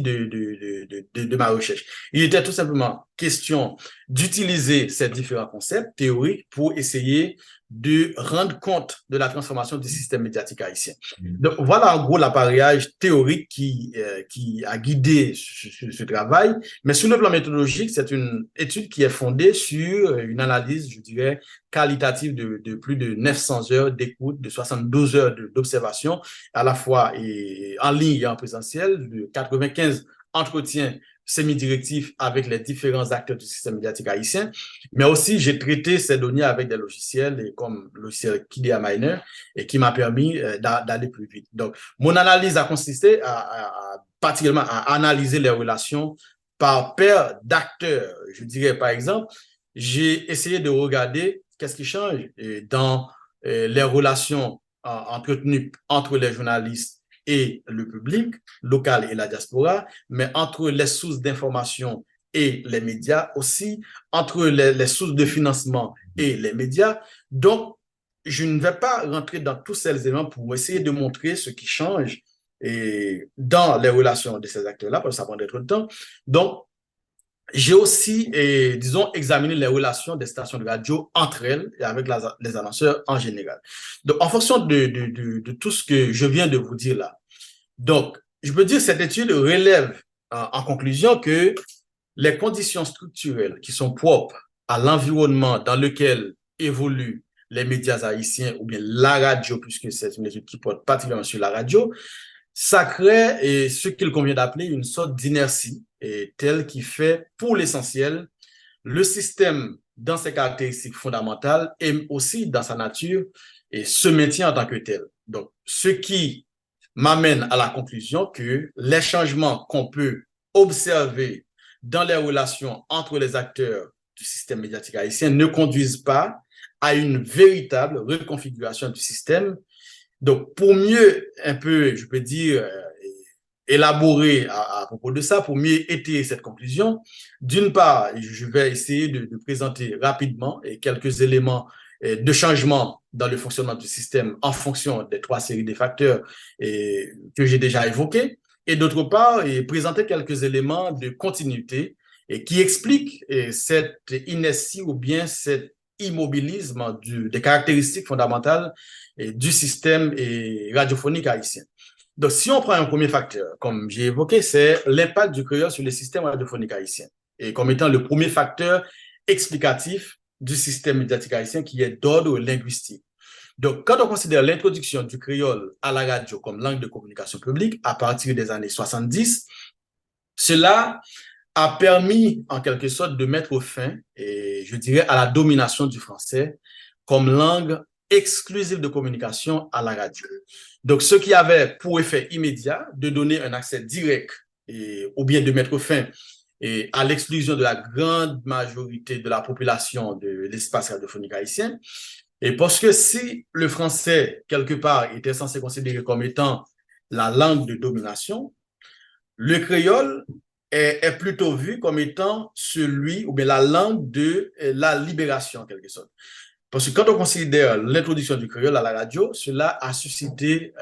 [SPEAKER 2] de ma recherche. Il était tout simplement question d'utiliser ces différents concepts théoriques pour essayer de rendre compte de la transformation du système médiatique haïtien. Donc, voilà en gros l'appareillage théorique qui a guidé ce travail, mais sur le plan méthodologique, c'est une étude qui est fondée sur une analyse, je dirais, qualitative de plus de 900 heures d'écoute, de 72 heures d'observation, à la fois en ligne et en présentiel, de 95 entretiens semi-directifs avec les différents acteurs du système médiatique haïtien, mais aussi j'ai traité ces données avec des logiciels comme le logiciel Kidia Miner et qui m'a permis d'aller plus vite. Donc, mon analyse a consisté particulièrement à analyser les relations par paire d'acteurs. Je dirais par exemple, j'ai essayé de regarder qu'est-ce qui change dans les relations entretenues entre les journalistes et le public local et la diaspora, mais entre les sources d'information et les médias, aussi entre les sources de financement et les médias. Donc, je ne vais pas rentrer dans tous ces éléments pour essayer de montrer ce qui change dans les relations de ces acteurs-là, parce que ça prendrait trop de temps. Donc, j'ai aussi, disons, examiné les relations des stations de radio entre elles et avec les annonceurs en général. Donc, en fonction de tout ce que je viens de vous dire là, donc, je peux dire que cette étude relève en conclusion que les conditions structurelles qui sont propres à l'environnement dans lequel évoluent les médias haïtiens ou bien la radio, puisque c'est une étude qui porte particulièrement sur la radio, ça crée ce qu'il convient d'appeler une sorte d'inertie, telle qui fait, pour l'essentiel, le système dans ses caractéristiques fondamentales et aussi dans sa nature et se maintient en tant que tel. Donc, ce qui m'amène à la conclusion que les changements qu'on peut observer dans les relations entre les acteurs du système médiatique haïtien ne conduisent pas à une véritable reconfiguration du système. Donc, pour mieux, un peu, je peux dire, élaborer à propos de ça, pour mieux étayer cette conclusion, d'une part, je vais essayer de présenter rapidement quelques éléments de changement dans le fonctionnement du système en fonction des 3 séries de facteurs que j'ai déjà évoqués, et d'autre part, présenter quelques éléments de continuité qui expliquent cette inertie ou bien cet immobilisme des caractéristiques fondamentales du système radiophonique haïtien. Donc, si on prend un premier facteur, comme j'ai évoqué, c'est l'impact du créole sur le système radiophonique haïtien, et comme étant le premier facteur explicatif du système médiatique haïtien qui est d'ordre linguistique. Donc, quand on considère l'introduction du créole à la radio comme langue de communication publique à partir des années 70, cela a permis en quelque sorte de mettre fin, et je dirais, à la domination du français comme langue exclusive de communication à la radio. Donc, ce qui avait pour effet immédiat de donner un accès direct ou bien de mettre fin à l'exclusion de la grande majorité de la population de l'espace radiophonique haïtien. Et parce que si le français, quelque part, était censé considérer comme étant la langue de domination, le créole est plutôt vu comme étant celui, ou bien la langue de la libération, en quelque sorte. Parce que quand on considère l'introduction du créole à la radio, cela a suscité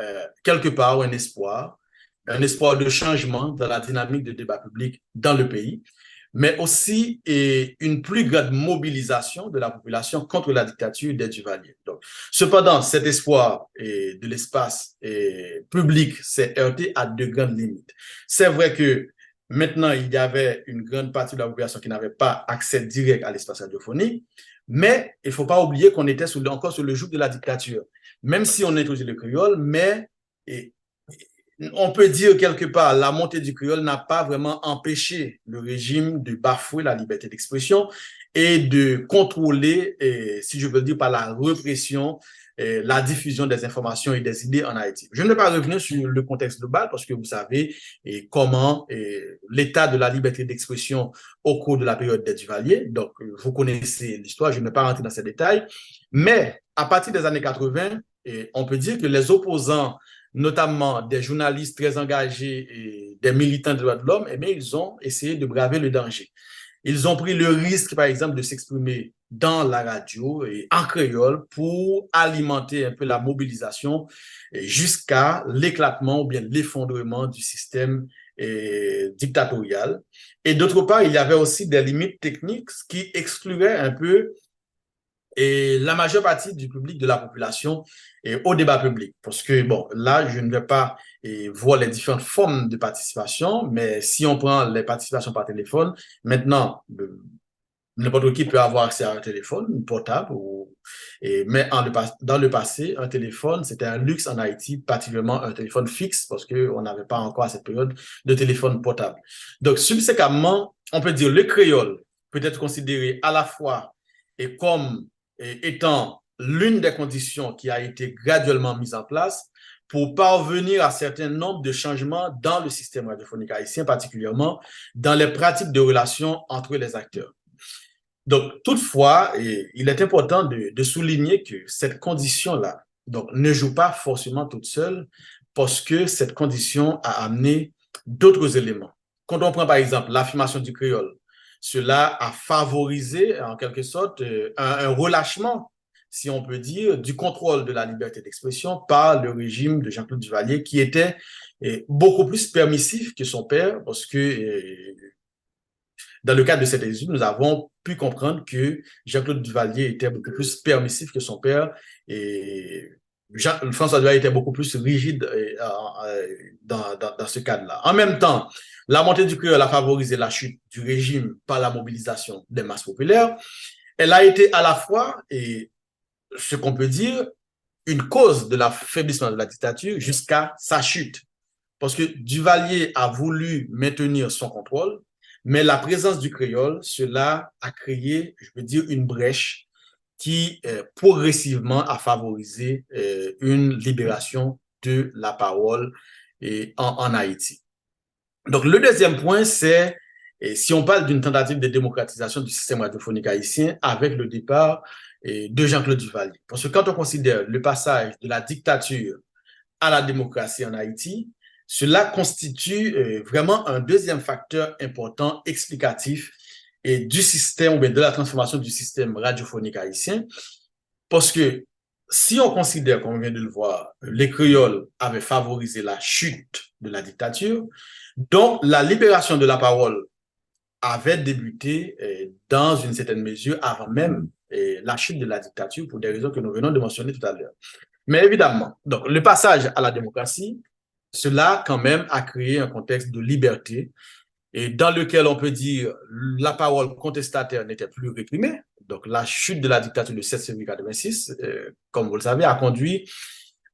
[SPEAKER 2] quelque part un espoir de changement dans la dynamique de débat public dans le pays, mais aussi une plus grande mobilisation de la population contre la dictature des Duvalier. Donc, cependant, cet espoir de l'espace public s'est heurté à de grandes limites. C'est vrai que maintenant, il y avait une grande partie de la population qui n'avait pas accès direct à l'espace radiophonique, mais il ne faut pas oublier qu'on était encore sur le joug de la dictature. Même si on introduit le créole, mais on peut dire quelque part, la montée du créole n'a pas vraiment empêché le régime de bafouer la liberté d'expression et de contrôler, si je veux dire, par la répression, la diffusion des informations et des idées en Haïti. Je ne vais pas revenir sur le contexte global parce que vous savez comment l'état de la liberté d'expression au cours de la période des Duvalier. Donc, vous connaissez l'histoire, je ne vais pas rentrer dans ces détails. Mais à partir des années 80, on peut dire que les opposants, notamment des journalistes très engagés et des militants des droits de l'homme, eh bien, ils ont essayé de braver le danger. Ils ont pris le risque, par exemple, de s'exprimer dans la radio et en créole pour alimenter un peu la mobilisation jusqu'à l'éclatement ou bien l'effondrement du système dictatorial. Et d'autre part, il y avait aussi des limites techniques qui excluaient un peu la majeure partie du public, de la population, au débat public. Parce que, bon, là, je ne vais pas voir les différentes formes de participation, mais si on prend les participations par téléphone, maintenant, n'importe qui peut avoir accès à un téléphone portable, mais dans le passé, un téléphone, c'était un luxe en Haïti, particulièrement un téléphone fixe, parce qu'on n'avait pas encore à cette période de téléphone portable. Donc, subséquemment, on peut dire le créole peut être considéré à la fois comme étant l'une des conditions qui a été graduellement mise en place pour parvenir à un certain nombre de changements dans le système radiophonique haïtien, particulièrement dans les pratiques de relations entre les acteurs. Donc, toutefois, il est important de souligner que cette condition-là ne joue pas forcément toute seule parce que cette condition a amené d'autres éléments. Quand on prend par exemple l'affirmation du créole cela a favorisé en quelque sorte un relâchement, si on peut dire, du contrôle de la liberté d'expression par le régime de Jean-Claude Duvalier, qui était beaucoup plus permissif que son père, parce que dans le cadre de cette étude, nous avons pu comprendre que Jean-Claude Duvalier était beaucoup plus permissif que son père et François Duvalier était beaucoup plus rigide dans ce cadre-là. En même temps, la montée du créole a favorisé la chute du régime par la mobilisation des masses populaires. Elle a été à la fois, et ce qu'on peut dire, une cause de l'affaiblissement de la dictature jusqu'à sa chute. Parce que Duvalier a voulu maintenir son contrôle, mais la présence du créole, cela a créé, je veux dire, une brèche qui progressivement a favorisé une libération de la parole en Haïti. Donc, le deuxième point, c'est si on parle d'une tentative de démocratisation du système radiophonique haïtien avec le départ de Jean-Claude Duvalier. Parce que quand on considère le passage de la dictature à la démocratie en Haïti, cela constitue vraiment un deuxième facteur important explicatif du système ou bien de la transformation du système radiophonique haïtien. Parce que si on considère, comme on vient de le voir, les créoles avaient favorisé la chute de la dictature, donc la libération de la parole avait débuté dans une certaine mesure avant même la chute de la dictature pour des raisons que nous venons de mentionner tout à l'heure. Mais évidemment, donc le passage à la démocratie, cela quand même a créé un contexte de liberté et dans lequel on peut dire la parole contestataire n'était plus réprimée. Donc la chute de la dictature le 7 février 86, comme vous le savez, a conduit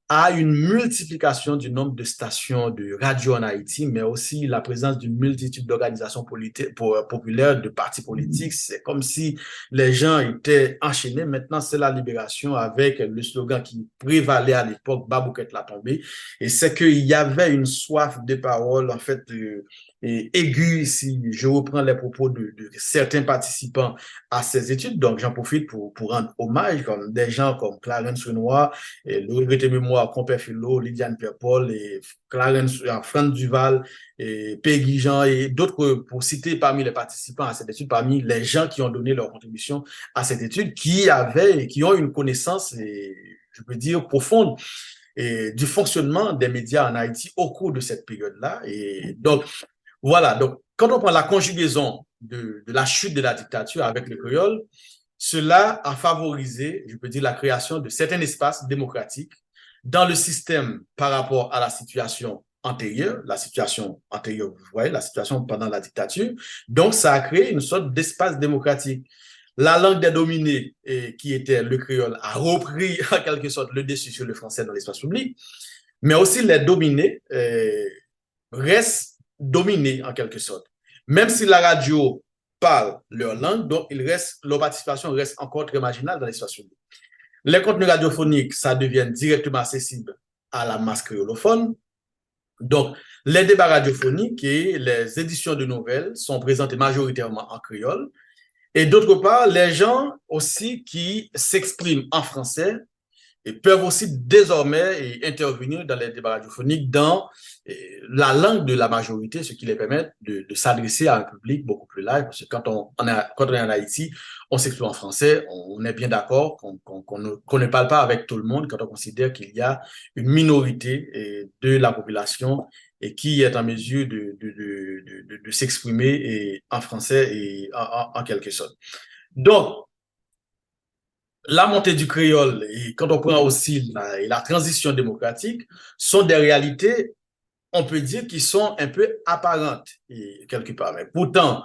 [SPEAKER 2] à une multiplication du nombre de stations de radio en Haïti, mais aussi la présence d'une multitude d'organisations populaires, de partis politiques. C'est comme si les gens étaient enchaînés. Maintenant, c'est la libération avec le slogan qui prévalait à l'époque, Babouquette l'a tombé. Et c'est qu'il y avait une soif de parole, en fait, aiguë, si je reprends les propos de certains participants à ces études. Donc, j'en profite pour rendre hommage, comme des gens comme Clarence Renoir, et le regretté mémoire Compère Philo, Lydiane Pierre-Paul, et Clarence, Franck Duval, et Peggy Jean, et d'autres, pour citer parmi les participants à cette étude, parmi les gens qui ont donné leur contribution à cette étude, qui ont une connaissance, je peux dire, profonde, du fonctionnement des médias en Haïti au cours de cette période-là. Et donc, voilà. Donc, quand on prend la conjugaison de la chute de la dictature avec le créole, cela a favorisé, je peux dire, la création de certains espaces démocratiques dans le système par rapport à la situation antérieure, vous voyez, la situation pendant la dictature. Donc, ça a créé une sorte d'espace démocratique. La langue des dominés, qui était le créole, a repris en quelque sorte le dessus sur le français dans l'espace public, mais aussi les dominés restent dominés en quelque sorte. Même si la radio parle leur langue, donc leur participation reste encore très marginale dans l'espace public. Les contenus radiophoniques, ça devient directement accessible à la masse créolophone. Donc, les débats radiophoniques et les éditions de nouvelles sont présentées majoritairement en créole. Et d'autre part, les gens aussi qui s'expriment en français et peuvent aussi désormais intervenir dans les débats radiophoniques dans la langue de la majorité, ce qui les permet de s'adresser à un public beaucoup plus large. Parce que quand on est en Haïti, on s'exprime en français, on est bien d'accord qu'on ne parle pas avec tout le monde quand on considère qu'il y a une minorité de la population et qui est en mesure de s'exprimer en français et en quelque sorte. Donc, la montée du créole et quand on prend aussi la transition démocratique sont des réalités, on peut dire, qui sont un peu apparentes quelque part. Mais pourtant,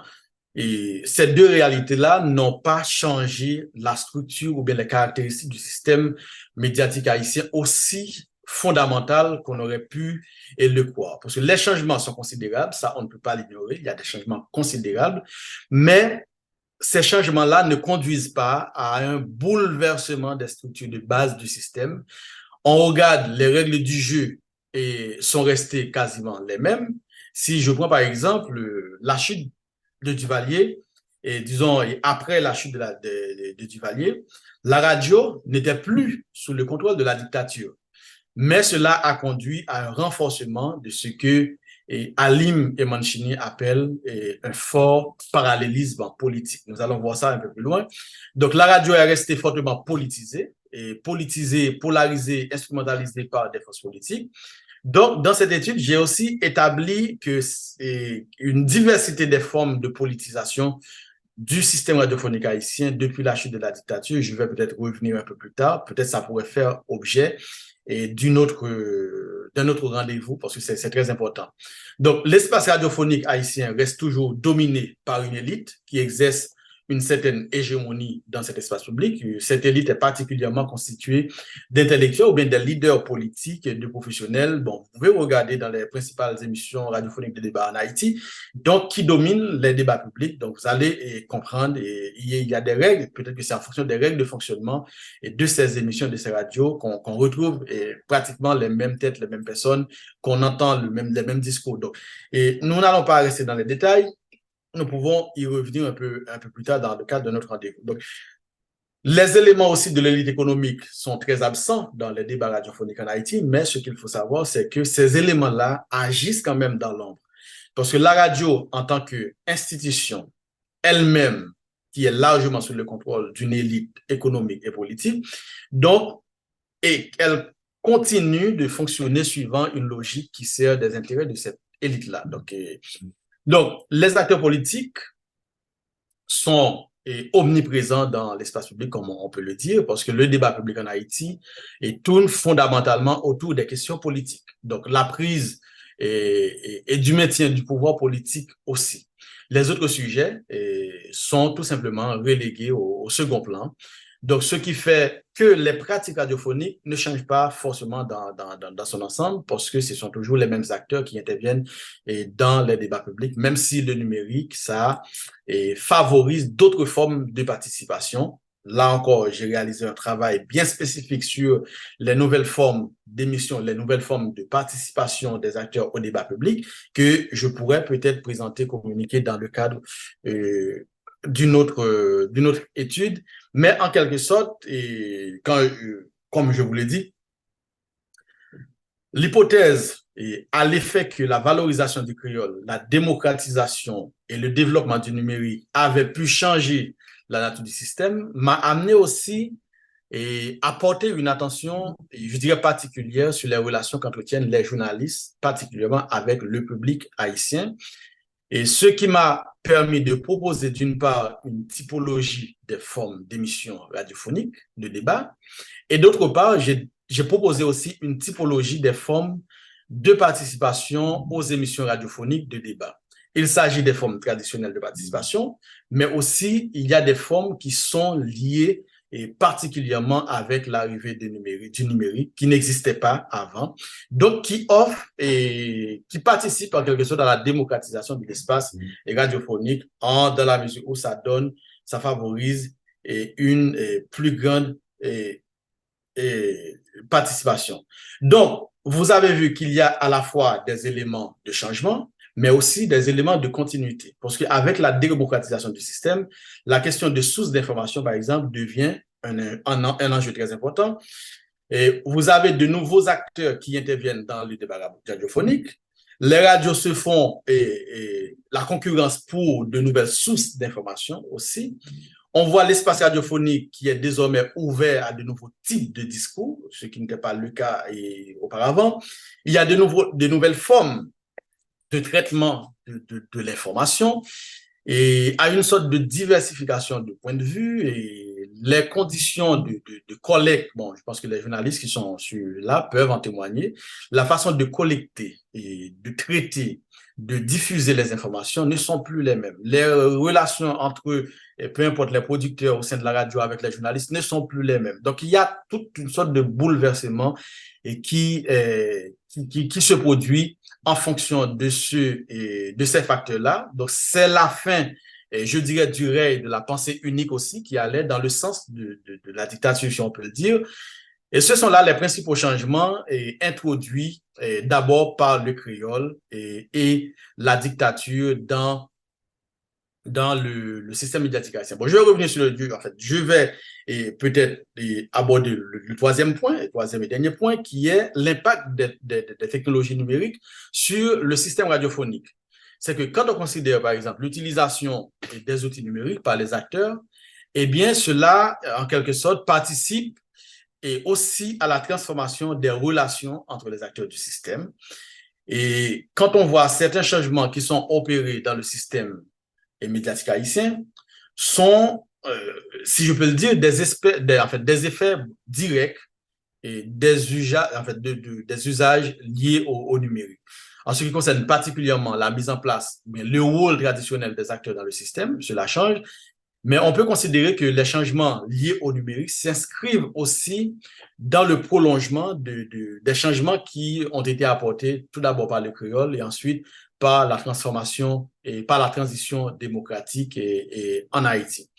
[SPEAKER 2] ces deux réalités-là n'ont pas changé la structure ou bien les caractéristiques du système médiatique haïtien aussi fondamental qu'on aurait pu le croire. Parce que les changements sont considérables, ça on ne peut pas l'ignorer, il y a des changements considérables, mais ces changements-là ne conduisent pas à un bouleversement des structures de base du système. On regarde les règles du jeu et sont restées quasiment les mêmes. Si je prends par exemple la chute de Duvalier, et disons après la chute de Duvalier, la radio n'était plus sous le contrôle de la dictature. Mais cela a conduit à un renforcement de ce que et Alim et Mancini appellent un fort parallélisme politique. Nous allons voir ça un peu plus loin. Donc, la radio est restée fortement politisée, polarisée, instrumentalisée par des forces politiques. Donc, dans cette étude, j'ai aussi établi que une diversité des formes de politisation du système radiophonique haïtien depuis la chute de la dictature. Je vais peut-être revenir un peu plus tard. Peut-être ça pourrait faire objet d'un autre rendez-vous parce que c'est très important. Donc, l'espace radiophonique haïtien reste toujours dominé par une élite qui exerce une certaine hégémonie dans cet espace public. Cette élite est particulièrement constituée d'intellectuels ou bien de leaders politiques, de professionnels. Bon, vous pouvez regarder dans les principales émissions radiophoniques de débat en Haïti, donc qui dominent les débats publics. Donc, vous allez comprendre, il y a des règles, peut-être que c'est en fonction des règles de fonctionnement et de ces émissions, de ces radios, qu'on retrouve pratiquement les mêmes têtes, les mêmes personnes, qu'on entend les mêmes discours. Donc, et nous n'allons pas rester dans les détails. Nous pouvons y revenir un peu plus tard dans le cadre de notre rendez-vous. Donc, les éléments aussi de l'élite économique sont très absents dans les débats radiophoniques en Haïti, mais ce qu'il faut savoir, c'est que ces éléments-là agissent quand même dans l'ombre. Parce que la radio, en tant qu'institution elle-même, qui est largement sous le contrôle d'une élite économique et politique, donc, et elle continue de fonctionner suivant une logique qui sert des intérêts de cette élite-là. Donc, les acteurs politiques sont omniprésents dans l'espace public, comme on peut le dire, parce que le débat public en Haïti tourne fondamentalement autour des questions politiques. Donc, la prise et du maintien du pouvoir politique aussi. Les autres sujets sont tout simplement relégués au second plan. Donc, ce qui fait que les pratiques radiophoniques ne changent pas forcément dans son ensemble parce que ce sont toujours les mêmes acteurs qui interviennent dans les débats publics, même si le numérique, ça favorise d'autres formes de participation. Là encore, j'ai réalisé un travail bien spécifique sur les nouvelles formes d'émission, les nouvelles formes de participation des acteurs au débat public que je pourrais peut-être présenter, communiquer dans le cadre d'une autre étude. Mais en quelque sorte, comme je vous l'ai dit, l'hypothèse à l'effet que la valorisation du créole, la démocratisation et le développement du numérique avaient pu changer la nature du système m'a amené aussi à porter une attention, je dirais particulière, sur les relations qu'entretiennent les journalistes, particulièrement avec le public haïtien. Et ce qui m'a permis de proposer d'une part une typologie des formes d'émissions radiophoniques, de débat, et d'autre part, j'ai proposé aussi une typologie des formes de participation aux émissions radiophoniques de débat. Il s'agit des formes traditionnelles de participation, mais aussi il y a des formes qui sont liées et particulièrement avec l'arrivée du numérique qui n'existait pas avant, donc qui offre et qui participe en quelque sorte à la démocratisation de l'espace radiophonique dans la mesure où ça favorise une plus grande participation. Donc, vous avez vu qu'il y a à la fois des éléments de changement, mais aussi des éléments de continuité. Parce qu'avec la démocratisation du système, la question de sources d'information, par exemple, devient un enjeu très important. Et vous avez de nouveaux acteurs qui interviennent dans le débat radiophonique. Les radios se font la concurrence pour de nouvelles sources d'information aussi. On voit l'espace radiophonique qui est désormais ouvert à de nouveaux types de discours, ce qui n'était pas le cas auparavant. Il y a de nouvelles formes de traitement de l'information et à une sorte de diversification de points de vue et les conditions de collecte. Bon, je pense que les journalistes qui sont là peuvent en témoigner. La façon de collecter et de traiter, de diffuser les informations ne sont plus les mêmes. Les relations entre peu importe les producteurs au sein de la radio avec les journalistes ne sont plus les mêmes. Donc, il y a toute une sorte de bouleversement qui se produit en fonction de ces facteurs-là. Donc, c'est la fin, je dirais, du règne de la pensée unique aussi, qui allait dans le sens de la dictature, si on peut le dire. Et ce sont là les principaux changements introduits d'abord par le créole et la dictature dans dans le système médiatique haïtien. Bon, je vais revenir sur en fait, je vais peut-être aborder le troisième point, le troisième et dernier point, qui est l'impact des technologies numériques sur le système radiophonique. C'est que quand on considère, par exemple, l'utilisation des outils numériques par les acteurs, eh bien, cela, en quelque sorte, participe et aussi à la transformation des relations entre les acteurs du système. Et quand on voit certains changements qui sont opérés dans le système médiatique haïtien, sont, si je peux le dire, en fait, des effets directs et des usages, en fait, des usages liés au numérique. En ce qui concerne particulièrement la mise en place, mais le rôle traditionnel des acteurs dans le système, cela change, mais on peut considérer que les changements liés au numérique s'inscrivent aussi dans le prolongement des changements qui ont été apportés tout d'abord par le créole et ensuite par la transformation et par la transition démocratique en Haïti.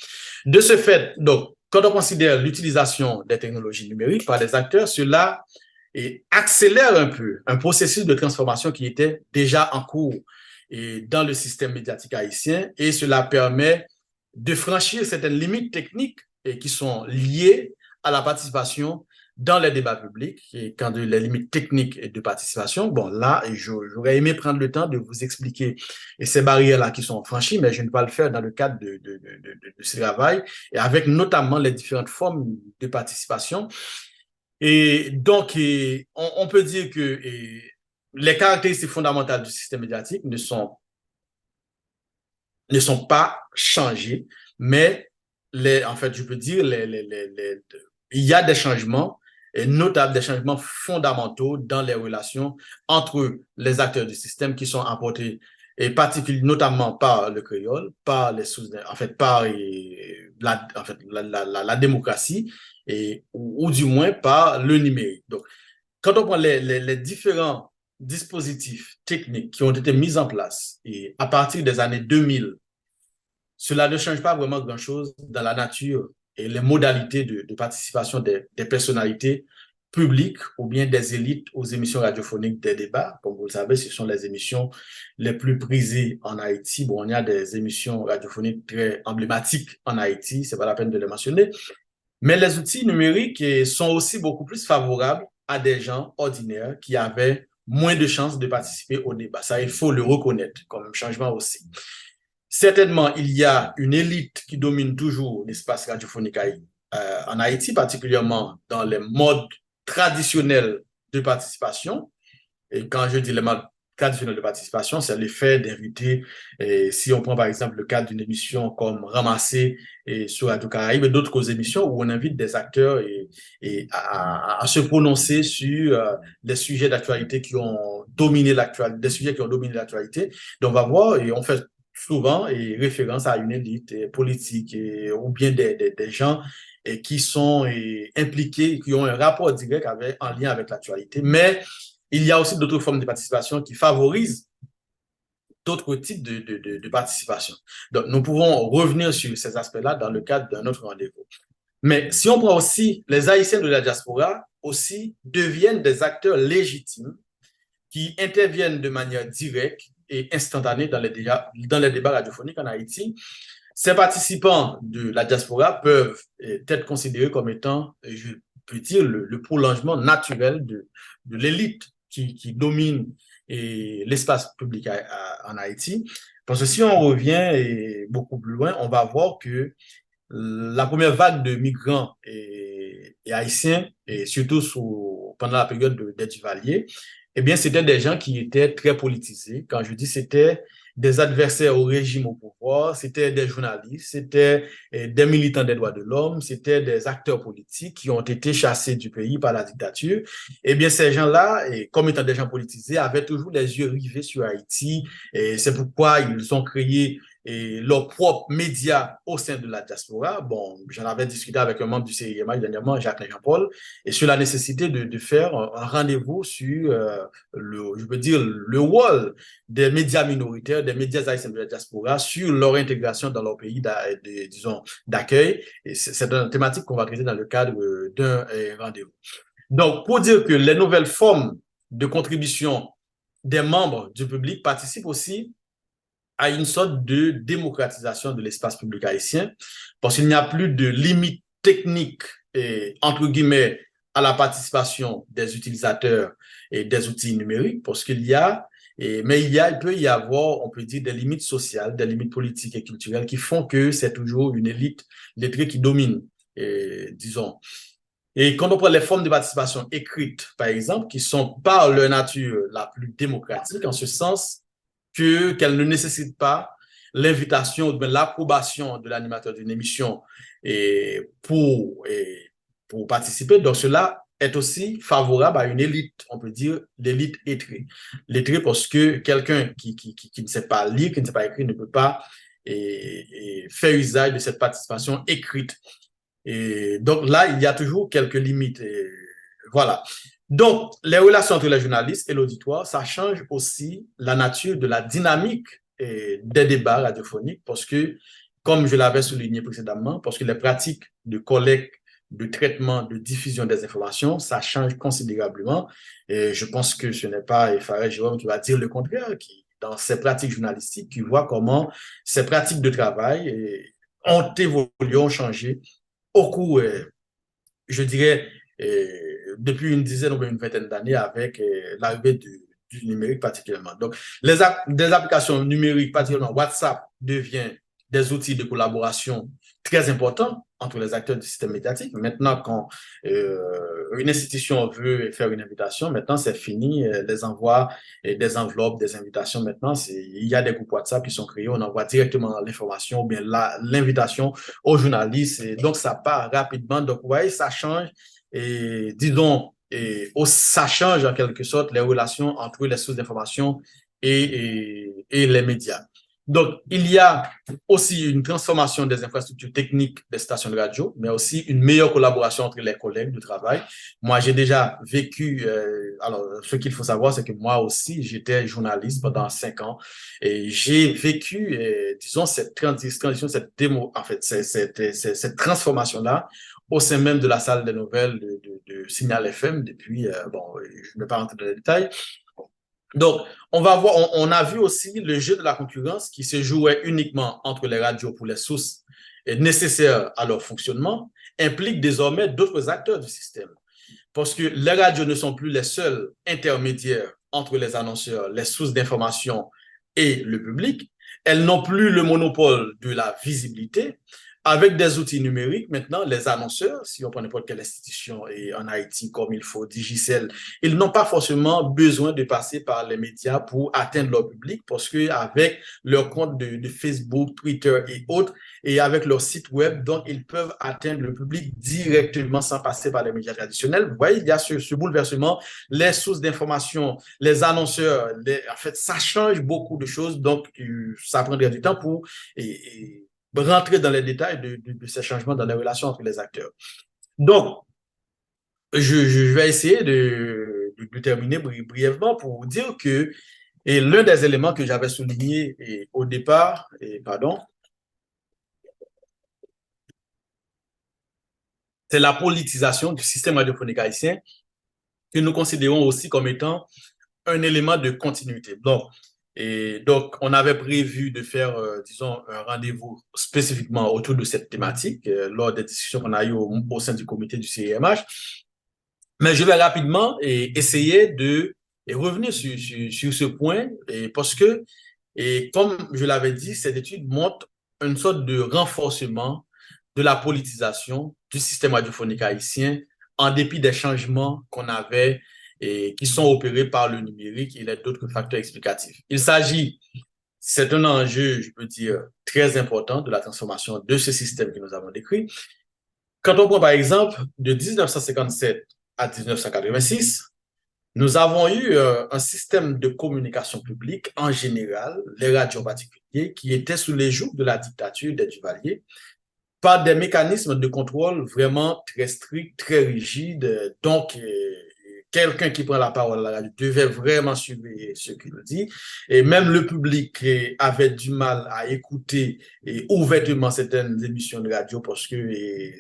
[SPEAKER 2] De ce fait, donc, quand on considère l'utilisation des technologies numériques par les acteurs, cela accélère un peu un processus de transformation qui était déjà en cours dans le système médiatique haïtien et cela permet de franchir certaines limites techniques qui sont liées à la participation dans les débats publics. Et quand les limites techniques de participation, bon là, j'aurais aimé prendre le temps de vous expliquer ces barrières-là qui sont franchies, mais je ne vais pas le faire dans le cadre de ce travail, et avec notamment les différentes formes de participation. Et donc, on peut dire que les caractéristiques fondamentales du système médiatique ne sont pas changés, mais en fait, je peux dire, il y a des changements notables, des changements fondamentaux dans les relations entre les acteurs du système qui sont apportés et particulièrement notamment par le créole, par en fait, par la démocratie ou du moins par le numérique. Donc, quand on prend les différents dispositifs techniques qui ont été mis en place et à partir des années 2000, cela ne change pas vraiment grand-chose dans la nature et les modalités de participation des personnalités publiques ou bien des élites aux émissions radiophoniques des débats. Comme vous le savez, ce sont les émissions les plus prisées en Haïti. Bon, il y a des émissions radiophoniques très emblématiques en Haïti, c'est pas la peine de les mentionner. Mais les outils numériques sont aussi beaucoup plus favorables à des gens ordinaires qui avaient moins de chances de participer au débat. Ça, il faut le reconnaître comme changement aussi. Certainement, il y a une élite qui domine toujours l'espace radiophonique en Haïti, particulièrement dans les modes traditionnels de participation. Et quand je dis les modes traditionnels de participation, c'est le fait d'inviter, si on prend par exemple le cadre d'une émission comme Ramasser sur Radio Caraïbe et d'autres émissions où on invite des acteurs à se prononcer sur des sujets d'actualité qui ont dominé l'actualité, des sujets qui ont dominé l'actualité. Donc on va voir et on fait souvent référence à une élite politique ou bien des gens qui sont impliqués, qui ont un rapport direct en lien avec l'actualité. Mais il y a aussi d'autres formes de participation qui favorisent d'autres types de participation. Donc, nous pouvons revenir sur ces aspects-là dans le cadre d'un autre rendez-vous. Mais si on prend aussi les Haïtiens de la diaspora, aussi deviennent des acteurs légitimes qui interviennent de manière directe et instantanée dans les débats radiophoniques en Haïti. Ces participants de la diaspora peuvent être considérés comme étant, je peux dire, le prolongement naturel de l'élite qui domine l'espace public en Haïti. Parce que si on revient beaucoup plus loin, on va voir que la première vague de migrants et haïtiens, et surtout pendant la période des Duvalier, eh bien, c'était des gens qui étaient très politisés. Quand je dis c'était des adversaires au régime au pouvoir, c'était des journalistes, c'était des militants des droits de l'homme, c'était des acteurs politiques qui ont été chassés du pays par la dictature. Eh bien, ces gens-là, comme étant des gens politisés, avaient toujours les yeux rivés sur Haïti. Et c'est pourquoi ils ont créé leurs propres médias au sein de la diaspora. Bon, j'en avais discuté avec un membre du CIMH dernièrement, Jacques Jean-Paul, et sur la nécessité de faire un rendez-vous sur je veux dire, le rôle des médias minoritaires, des médias haïtiens de la diaspora sur leur intégration dans leur pays disons, d'accueil. Et c'est une thématique qu'on va traiter dans le cadre d'un rendez-vous. Donc, pour dire que les nouvelles formes de contribution des membres du public participent aussi à une sorte de démocratisation de l'espace public haïtien, parce qu'il n'y a plus de limite technique, entre guillemets, à la participation des utilisateurs et des outils numériques, parce qu'il y a, il peut y avoir, on peut dire, des limites sociales, des limites politiques et culturelles qui font que c'est toujours une élite lettrée qui domine, disons. Et quand on prend les formes de participation écrites, par exemple, qui sont par leur nature la plus démocratique, en ce sens qu'elle ne nécessite pas l'invitation ou l'approbation de l'animateur d'une émission pour participer. Donc, cela est aussi favorable à une élite, on peut dire l'élite lettrée. Lettrée parce que quelqu'un qui ne sait pas lire, qui ne sait pas écrire, ne peut pas faire usage de cette participation écrite. Et donc là, il y a toujours quelques limites. Voilà. Donc, les relations entre les journalistes et l'auditoire, ça change aussi la nature de la dynamique des débats radiophoniques parce que, comme je l'avais souligné précédemment, parce que les pratiques de collecte, de traitement, de diffusion des informations, ça change considérablement. Et je pense que ce n'est pas Farid Jérôme qui va dire le contraire, qui, dans ses pratiques journalistiques, qui voit comment ces pratiques de travail ont évolué, ont changé au cours, je dirais, depuis une dizaine ou une vingtaine d'années avec l'arrivée du numérique particulièrement. Donc, des applications numériques, particulièrement WhatsApp, devient des outils de collaboration très importants entre les acteurs du système médiatique. Maintenant, quand une institution veut faire une invitation, maintenant c'est fini, les envois des enveloppes, des invitations, maintenant, il y a des groupes WhatsApp qui sont créés, on envoie directement l'information ou bien l'invitation aux journalistes, et donc ça part rapidement. Donc, vous voyez, ça change, et disons, ça change en quelque sorte les relations entre les sources d'information et les médias. Donc, il y a aussi une transformation des infrastructures techniques des stations de radio, mais aussi une meilleure collaboration entre les collègues de travail. Moi, j'ai déjà vécu, alors, ce qu'il faut savoir, c'est que moi aussi, j'étais journaliste pendant 5 ans et j'ai vécu, disons, cette transition, cette démo, en fait, cette transformation-là au sein même de la salle des nouvelles de Signal FM depuis, bon, je ne vais pas rentrer dans les détails. Donc, on a vu aussi le jeu de la concurrence qui se jouait uniquement entre les radios pour les sources nécessaires à leur fonctionnement, implique désormais d'autres acteurs du système. Parce que les radios ne sont plus les seuls intermédiaires entre les annonceurs, les sources d'information et le public. Elles n'ont plus le monopole de la visibilité. Avec des outils numériques, maintenant, les annonceurs, si on prend n'importe quelle institution et en Haïti, comme il faut, Digicel, ils n'ont pas forcément besoin de passer par les médias pour atteindre leur public parce qu'avec leur compte de Facebook, Twitter et autres, et avec leur site web, donc ils peuvent atteindre le public directement sans passer par les médias traditionnels. Vous voyez, il y a ce bouleversement, les sources d'information, les annonceurs, en fait, ça change beaucoup de choses, donc ça prendrait du temps pour rentrer dans les détails de ces changements dans les relations entre les acteurs. Donc, je vais essayer de terminer brièvement pour vous dire que l'un des éléments que j'avais souligné au départ, c'est la politisation du système radiophonique haïtien que nous considérons aussi comme étant un élément de continuité. Donc, on avait prévu de faire, disons, un rendez-vous spécifiquement autour de cette thématique lors des discussions qu'on a eues au sein du comité du CIMH. Mais je vais rapidement essayer de revenir sur ce point parce que, comme je l'avais dit, cette étude montre une sorte de renforcement de la politisation du système radiophonique haïtien en dépit des changements qu'on avait et qui sont opérés par le numérique et d'autres facteurs explicatifs. C'est un enjeu, je peux dire, très important de la transformation de ce système que nous avons décrit. Quand on prend par exemple de 1957 à 1986, nous avons eu un système de communication publique en général, les radios en particulier, qui étaient sous les jougs de la dictature des Duvalier, par des mécanismes de contrôle vraiment très stricts, très rigides. Donc, quelqu'un qui prend la parole à la radio devait vraiment surveiller ce qu'il dit. Et même le public avait du mal à écouter ouvertement certaines émissions de radio parce que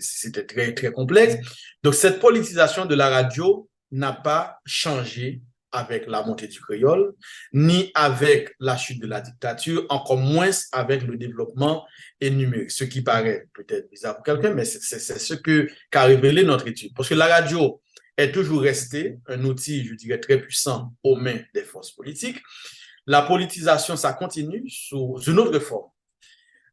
[SPEAKER 2] c'était très, très complexe. Donc, cette politisation de la radio n'a pas changé avec la montée du créole, ni avec la chute de la dictature, encore moins avec le développement numérique. Ce qui paraît peut-être bizarre pour quelqu'un, mais c'est ce qu'a révélé notre étude. Parce que la radio est toujours restée un outil, je dirais, très puissant aux mains des forces politiques. La politisation, ça continue sous une autre forme.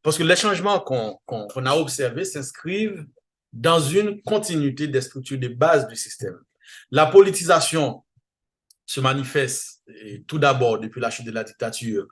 [SPEAKER 2] Parce que les changements qu'on a observés s'inscrivent dans une continuité des structures de base du système. La politisation se manifeste tout d'abord depuis la chute de la dictature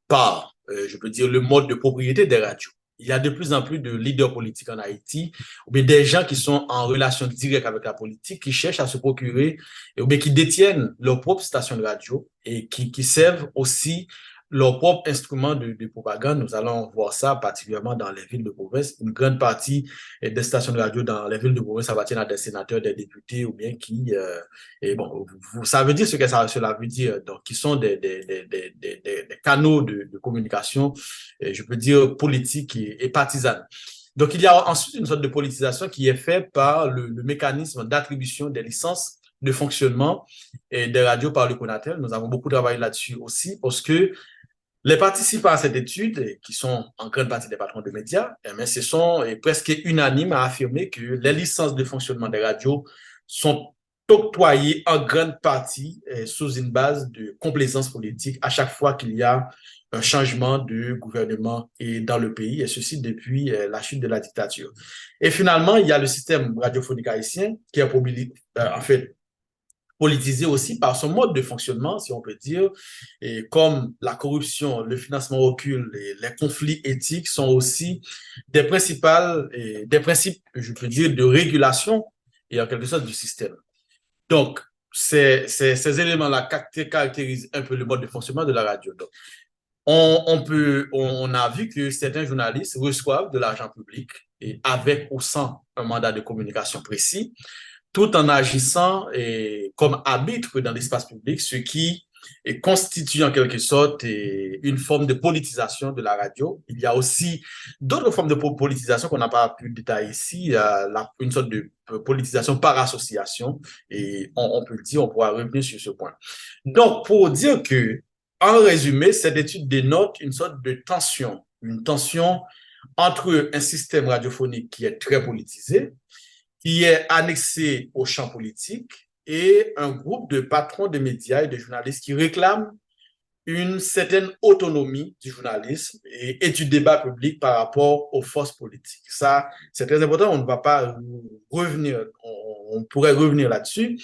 [SPEAKER 2] par, je peux dire, le mode de propriété des radios. Il y a de plus en plus de leaders politiques en Haïti, ou bien des gens qui sont en relation directe avec la politique, qui cherchent à se procurer, ou bien qui détiennent leur propre station de radio et qui servent aussi leur propre instrument de propagande. Nous allons voir ça particulièrement dans les villes de province. Une grande partie des stations de radio dans les villes de province appartiennent à des sénateurs, des députés, ou bien qui, et bon, ça veut dire ce que cela veut dire, donc qui sont des canaux de communication, je peux dire politiques et partisanes. Donc, il y a ensuite une sorte de politisation qui est faite par le mécanisme d'attribution des licences de fonctionnement des radios par le CONATEL. Nous avons beaucoup travaillé là-dessus aussi parce que les participants à cette étude, qui sont en grande partie des patrons de médias, ce sont presque unanimes à affirmer que les licences de fonctionnement des radios sont octroyées en grande partie sous une base de complaisance politique à chaque fois qu'il y a un changement de gouvernement dans le pays, et ceci depuis la chute de la dictature. Et finalement, il y a le système radiophonique haïtien qui est en fait politisé aussi par son mode de fonctionnement, si on peut dire, et comme la corruption, le financement occulte, les conflits éthiques sont aussi des principes, je peux dire, de régulation et en quelque sorte du système. Donc, ces éléments-là caractérisent un peu le mode de fonctionnement de la radio. Donc, on a vu que certains journalistes reçoivent de l'argent public et avec ou sans un mandat de communication précis, tout en agissant comme arbitre dans l'espace public, ce qui constitue en quelque sorte une forme de politisation de la radio. Il y a aussi d'autres formes de politisation qu'on n'a pas pu détailler ici, une sorte de politisation par association, et on peut le dire, on pourra revenir sur ce point. Donc, pour dire que, en résumé, cette étude dénote une sorte de tension, une tension entre un système radiophonique qui est très politisé, qui est annexé au champ politique, et un groupe de patrons de médias et de journalistes qui réclament une certaine autonomie du journalisme et du débat public par rapport aux forces politiques. Ça, c'est très important, on ne va pas revenir, on pourrait revenir là-dessus.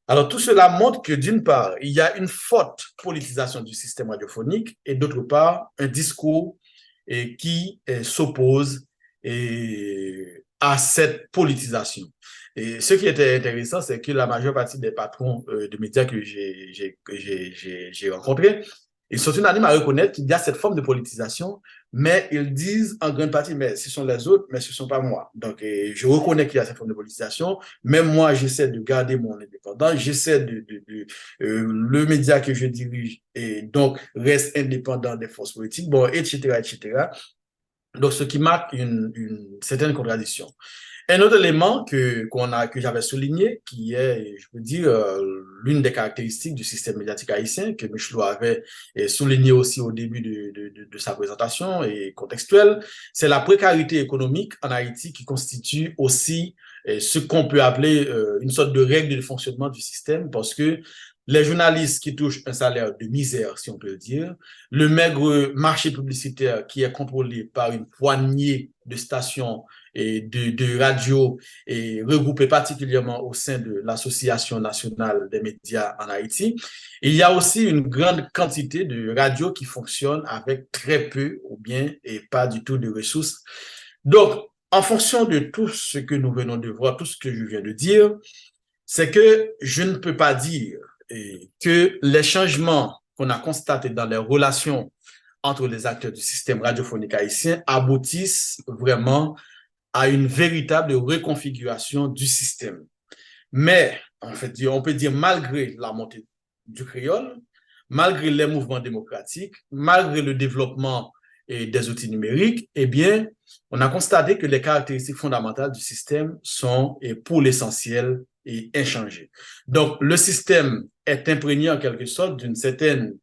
[SPEAKER 2] Alors, tout cela montre que, d'une part, il y a une forte politisation du système radiophonique, et d'autre part, un discours qui s'oppose à cette politisation. Et ce qui était intéressant, c'est que la majeure partie des patrons de médias que j'ai rencontrés, ils sont unanimes à reconnaître qu'il y a cette forme de politisation, mais ils disent en grande partie, mais ce sont les autres, mais ce ne sont pas moi. Donc, je reconnais qu'il y a cette forme de politisation, mais moi, j'essaie de garder mon indépendance, j'essaie le média que je dirige, et donc, reste indépendant des forces politiques, bon, etc., etc. Donc, ce qui marque une certaine contradiction. Un autre élément que j'avais souligné, qui est, je peux dire, l'une des caractéristiques du système médiatique haïtien, que Michelot avait souligné aussi au début de sa présentation et contextuelle, c'est la précarité économique en Haïti, qui constitue aussi ce qu'on peut appeler une sorte de règle de fonctionnement du système, parce que les journalistes qui touchent un salaire de misère, si on peut le dire, le maigre marché publicitaire qui est contrôlé par une poignée de stations et de radios et regroupées particulièrement au sein de l'Association nationale des médias en Haïti. Il y a aussi une grande quantité de radios qui fonctionnent avec très peu ou bien et pas du tout de ressources. Donc, en fonction de tout ce que nous venons de voir, tout ce que je viens de dire, c'est que je ne peux pas dire que les changements qu'on a constatés dans les relations entre les acteurs du système radiophonique haïtien aboutissent vraiment à une véritable reconfiguration du système. Mais, en fait, on peut dire, malgré la montée du créole, malgré les mouvements démocratiques, malgré le développement des outils numériques, eh bien, on a constaté que les caractéristiques fondamentales du système sont, pour l'essentiel, et inchangé. Donc, le système est imprégné en quelque sorte d'une certaine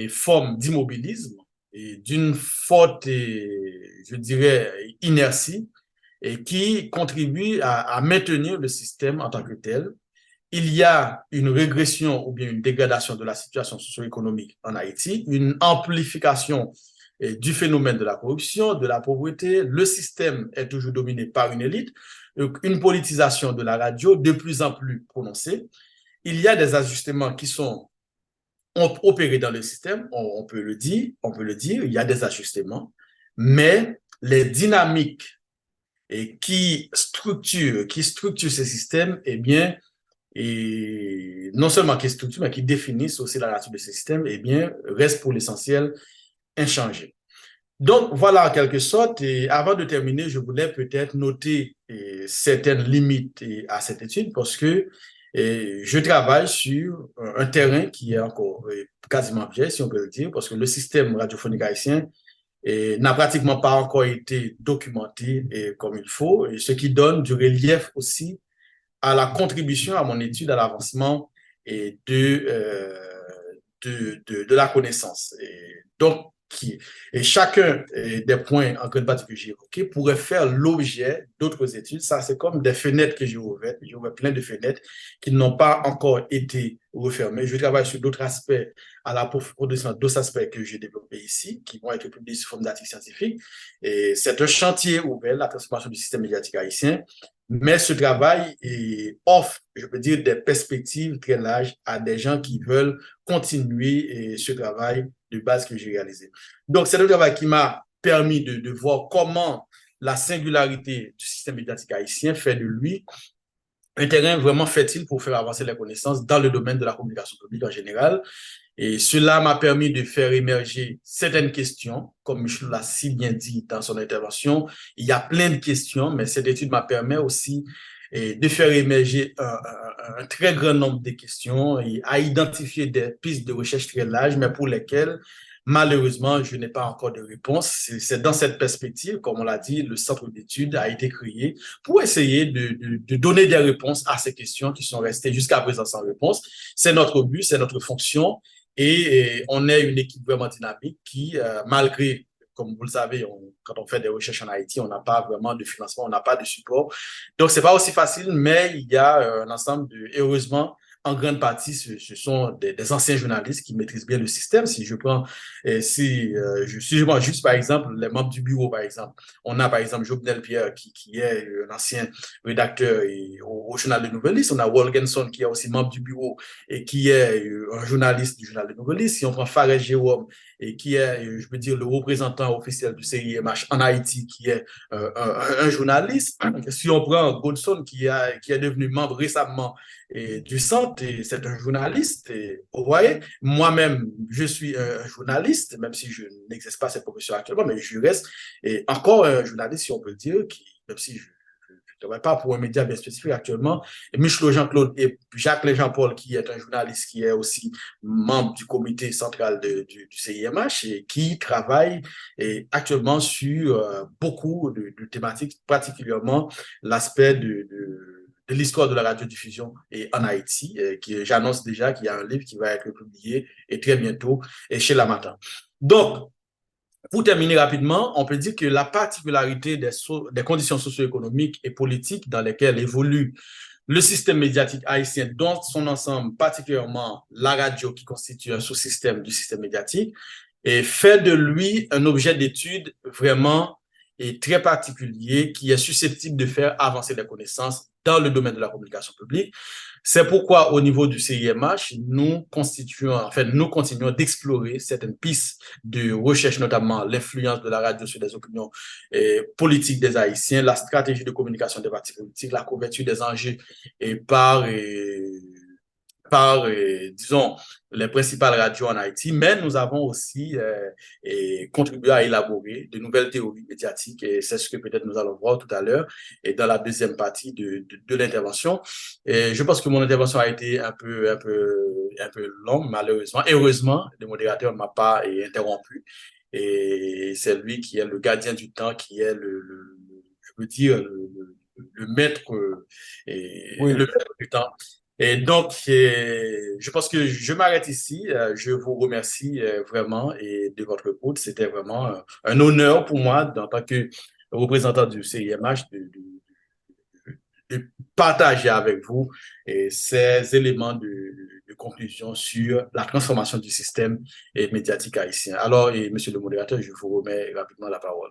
[SPEAKER 2] forme d'immobilisme et d'une forte, je dirais, inertie et qui contribue à maintenir le système en tant que tel. Il y a une régression ou bien une dégradation de la situation socio-économique en Haïti, une amplification du phénomène de la corruption, de la pauvreté. Le système est toujours dominé par une élite, une politisation de la radio de plus en plus prononcée. Il y a des ajustements qui sont opérés dans le système, on peut le dire, il y a des ajustements, mais les dynamiques qui structurent ces systèmes, eh bien, et non seulement qui structurent, mais qui définissent aussi la nature de ces systèmes, eh bien, restent pour l'essentiel inchangés. Donc, voilà, en quelque sorte, et avant de terminer, je voulais peut-être noter certaines limites à cette étude parce que je travaille sur un terrain qui est encore quasiment vieil, si on peut le dire, parce que le système radiophonique haïtien n'a pratiquement pas encore été documenté comme il faut, et ce qui donne du relief aussi à la contribution à mon étude, à l'avancement de la connaissance. Donc, chacun des points en grande partie que j'ai évoqués pourrait faire l'objet d'autres études. Ça, c'est comme des fenêtres que j'ai ouvertes. J'ai ouvert plein de fenêtres qui n'ont pas encore été refermées. Je travaille sur d'autres aspects à la production d'autres aspects que j'ai développés ici, qui vont être publiés sous forme d'articles scientifiques. Et c'est un chantier ouvert, la transformation du système médiatique haïtien. Mais ce travail offre, je peux dire, des perspectives très larges à des gens qui veulent continuer ce travail de base que j'ai réalisé. Donc, c'est le travail qui m'a permis de voir comment la singularité du système médiatique haïtien fait de lui un terrain vraiment fertile pour faire avancer les connaissances dans le domaine de la communication publique en général. Et cela m'a permis de faire émerger certaines questions, comme Michel l'a si bien dit dans son intervention. Il y a plein de questions, mais cette étude m'a permis aussi de faire émerger un très grand nombre de questions et à identifier des pistes de recherche très larges, mais pour lesquelles, malheureusement, je n'ai pas encore de réponse. C'est dans cette perspective, comme on l'a dit, le centre d'études a été créé pour essayer de donner des réponses à ces questions qui sont restées jusqu'à présent sans réponse. C'est notre but, c'est notre fonction. Et on est une équipe vraiment dynamique qui, malgré, comme vous le savez, quand on fait des recherches en Haïti, on n'a pas vraiment de financement, on n'a pas de support. Donc, c'est pas aussi facile, mais il y a un ensemble heureusement, en grande partie, ce sont des anciens journalistes qui maîtrisent bien le système. Si je prends, je prends juste, par exemple, les membres du bureau, par exemple. On a, par exemple, Jovenel Pierre, qui est un ancien rédacteur au journal de Nouvelliste. On a Wolgenson, qui est aussi membre du bureau et qui est un journaliste du journal de Nouvelliste. Si on prend Fares Jérôme, et qui est, je peux dire, le représentant officiel du CIMH en Haïti, qui est un journaliste. Si on prend Godson, qui est devenu membre récemment du centre, c'est un journaliste. Vous voyez, moi-même, je suis un journaliste, même si je n'exerce pas cette profession actuellement, mais je reste encore un journaliste, si on peut dire, même si je ne travaille pas pour un média bien spécifique actuellement. Et Michel Jean-Claude et Jacques Jean-Paul, qui est un journaliste qui est aussi membre du comité central du CIMH et qui travaille actuellement sur beaucoup de thématiques, particulièrement l'aspect de l'histoire de la radiodiffusion en Haïti, j'annonce déjà qu'il y a un livre qui va être publié très bientôt chez L'Harmattan. Donc, pour terminer rapidement, on peut dire que la particularité des conditions socio-économiques et politiques dans lesquelles évolue le système médiatique haïtien, dans son ensemble, particulièrement la radio qui constitue un sous-système du système médiatique, fait de lui un objet d'étude vraiment très particulier qui est susceptible de faire avancer les connaissances dans le domaine de la communication publique. C'est pourquoi, au niveau du CIMH, nous continuons d'explorer certaines pistes de recherche, notamment l'influence de la radio sur les opinions politiques des Haïtiens, la stratégie de communication des partis politiques, la couverture des enjeux par disons, les principales radios en Haïti, mais nous avons aussi contribué à élaborer de nouvelles théories médiatiques, et c'est ce que peut-être nous allons voir tout à l'heure, et dans la deuxième partie de l'intervention. Et je pense que mon intervention a été un peu longue, malheureusement. Heureusement, le modérateur ne m'a pas interrompu, et c'est lui qui est le gardien du temps, qui est je veux dire, le maître,
[SPEAKER 1] Oui,
[SPEAKER 2] le maître du temps. Et donc, je pense que je m'arrête ici. Je vous remercie vraiment et de votre écoute. C'était vraiment un honneur pour moi, en tant que représentant du CIMH, de partager avec vous ces éléments de conclusion sur la transformation du système médiatique haïtien. Alors, monsieur le modérateur, je vous remets rapidement la parole.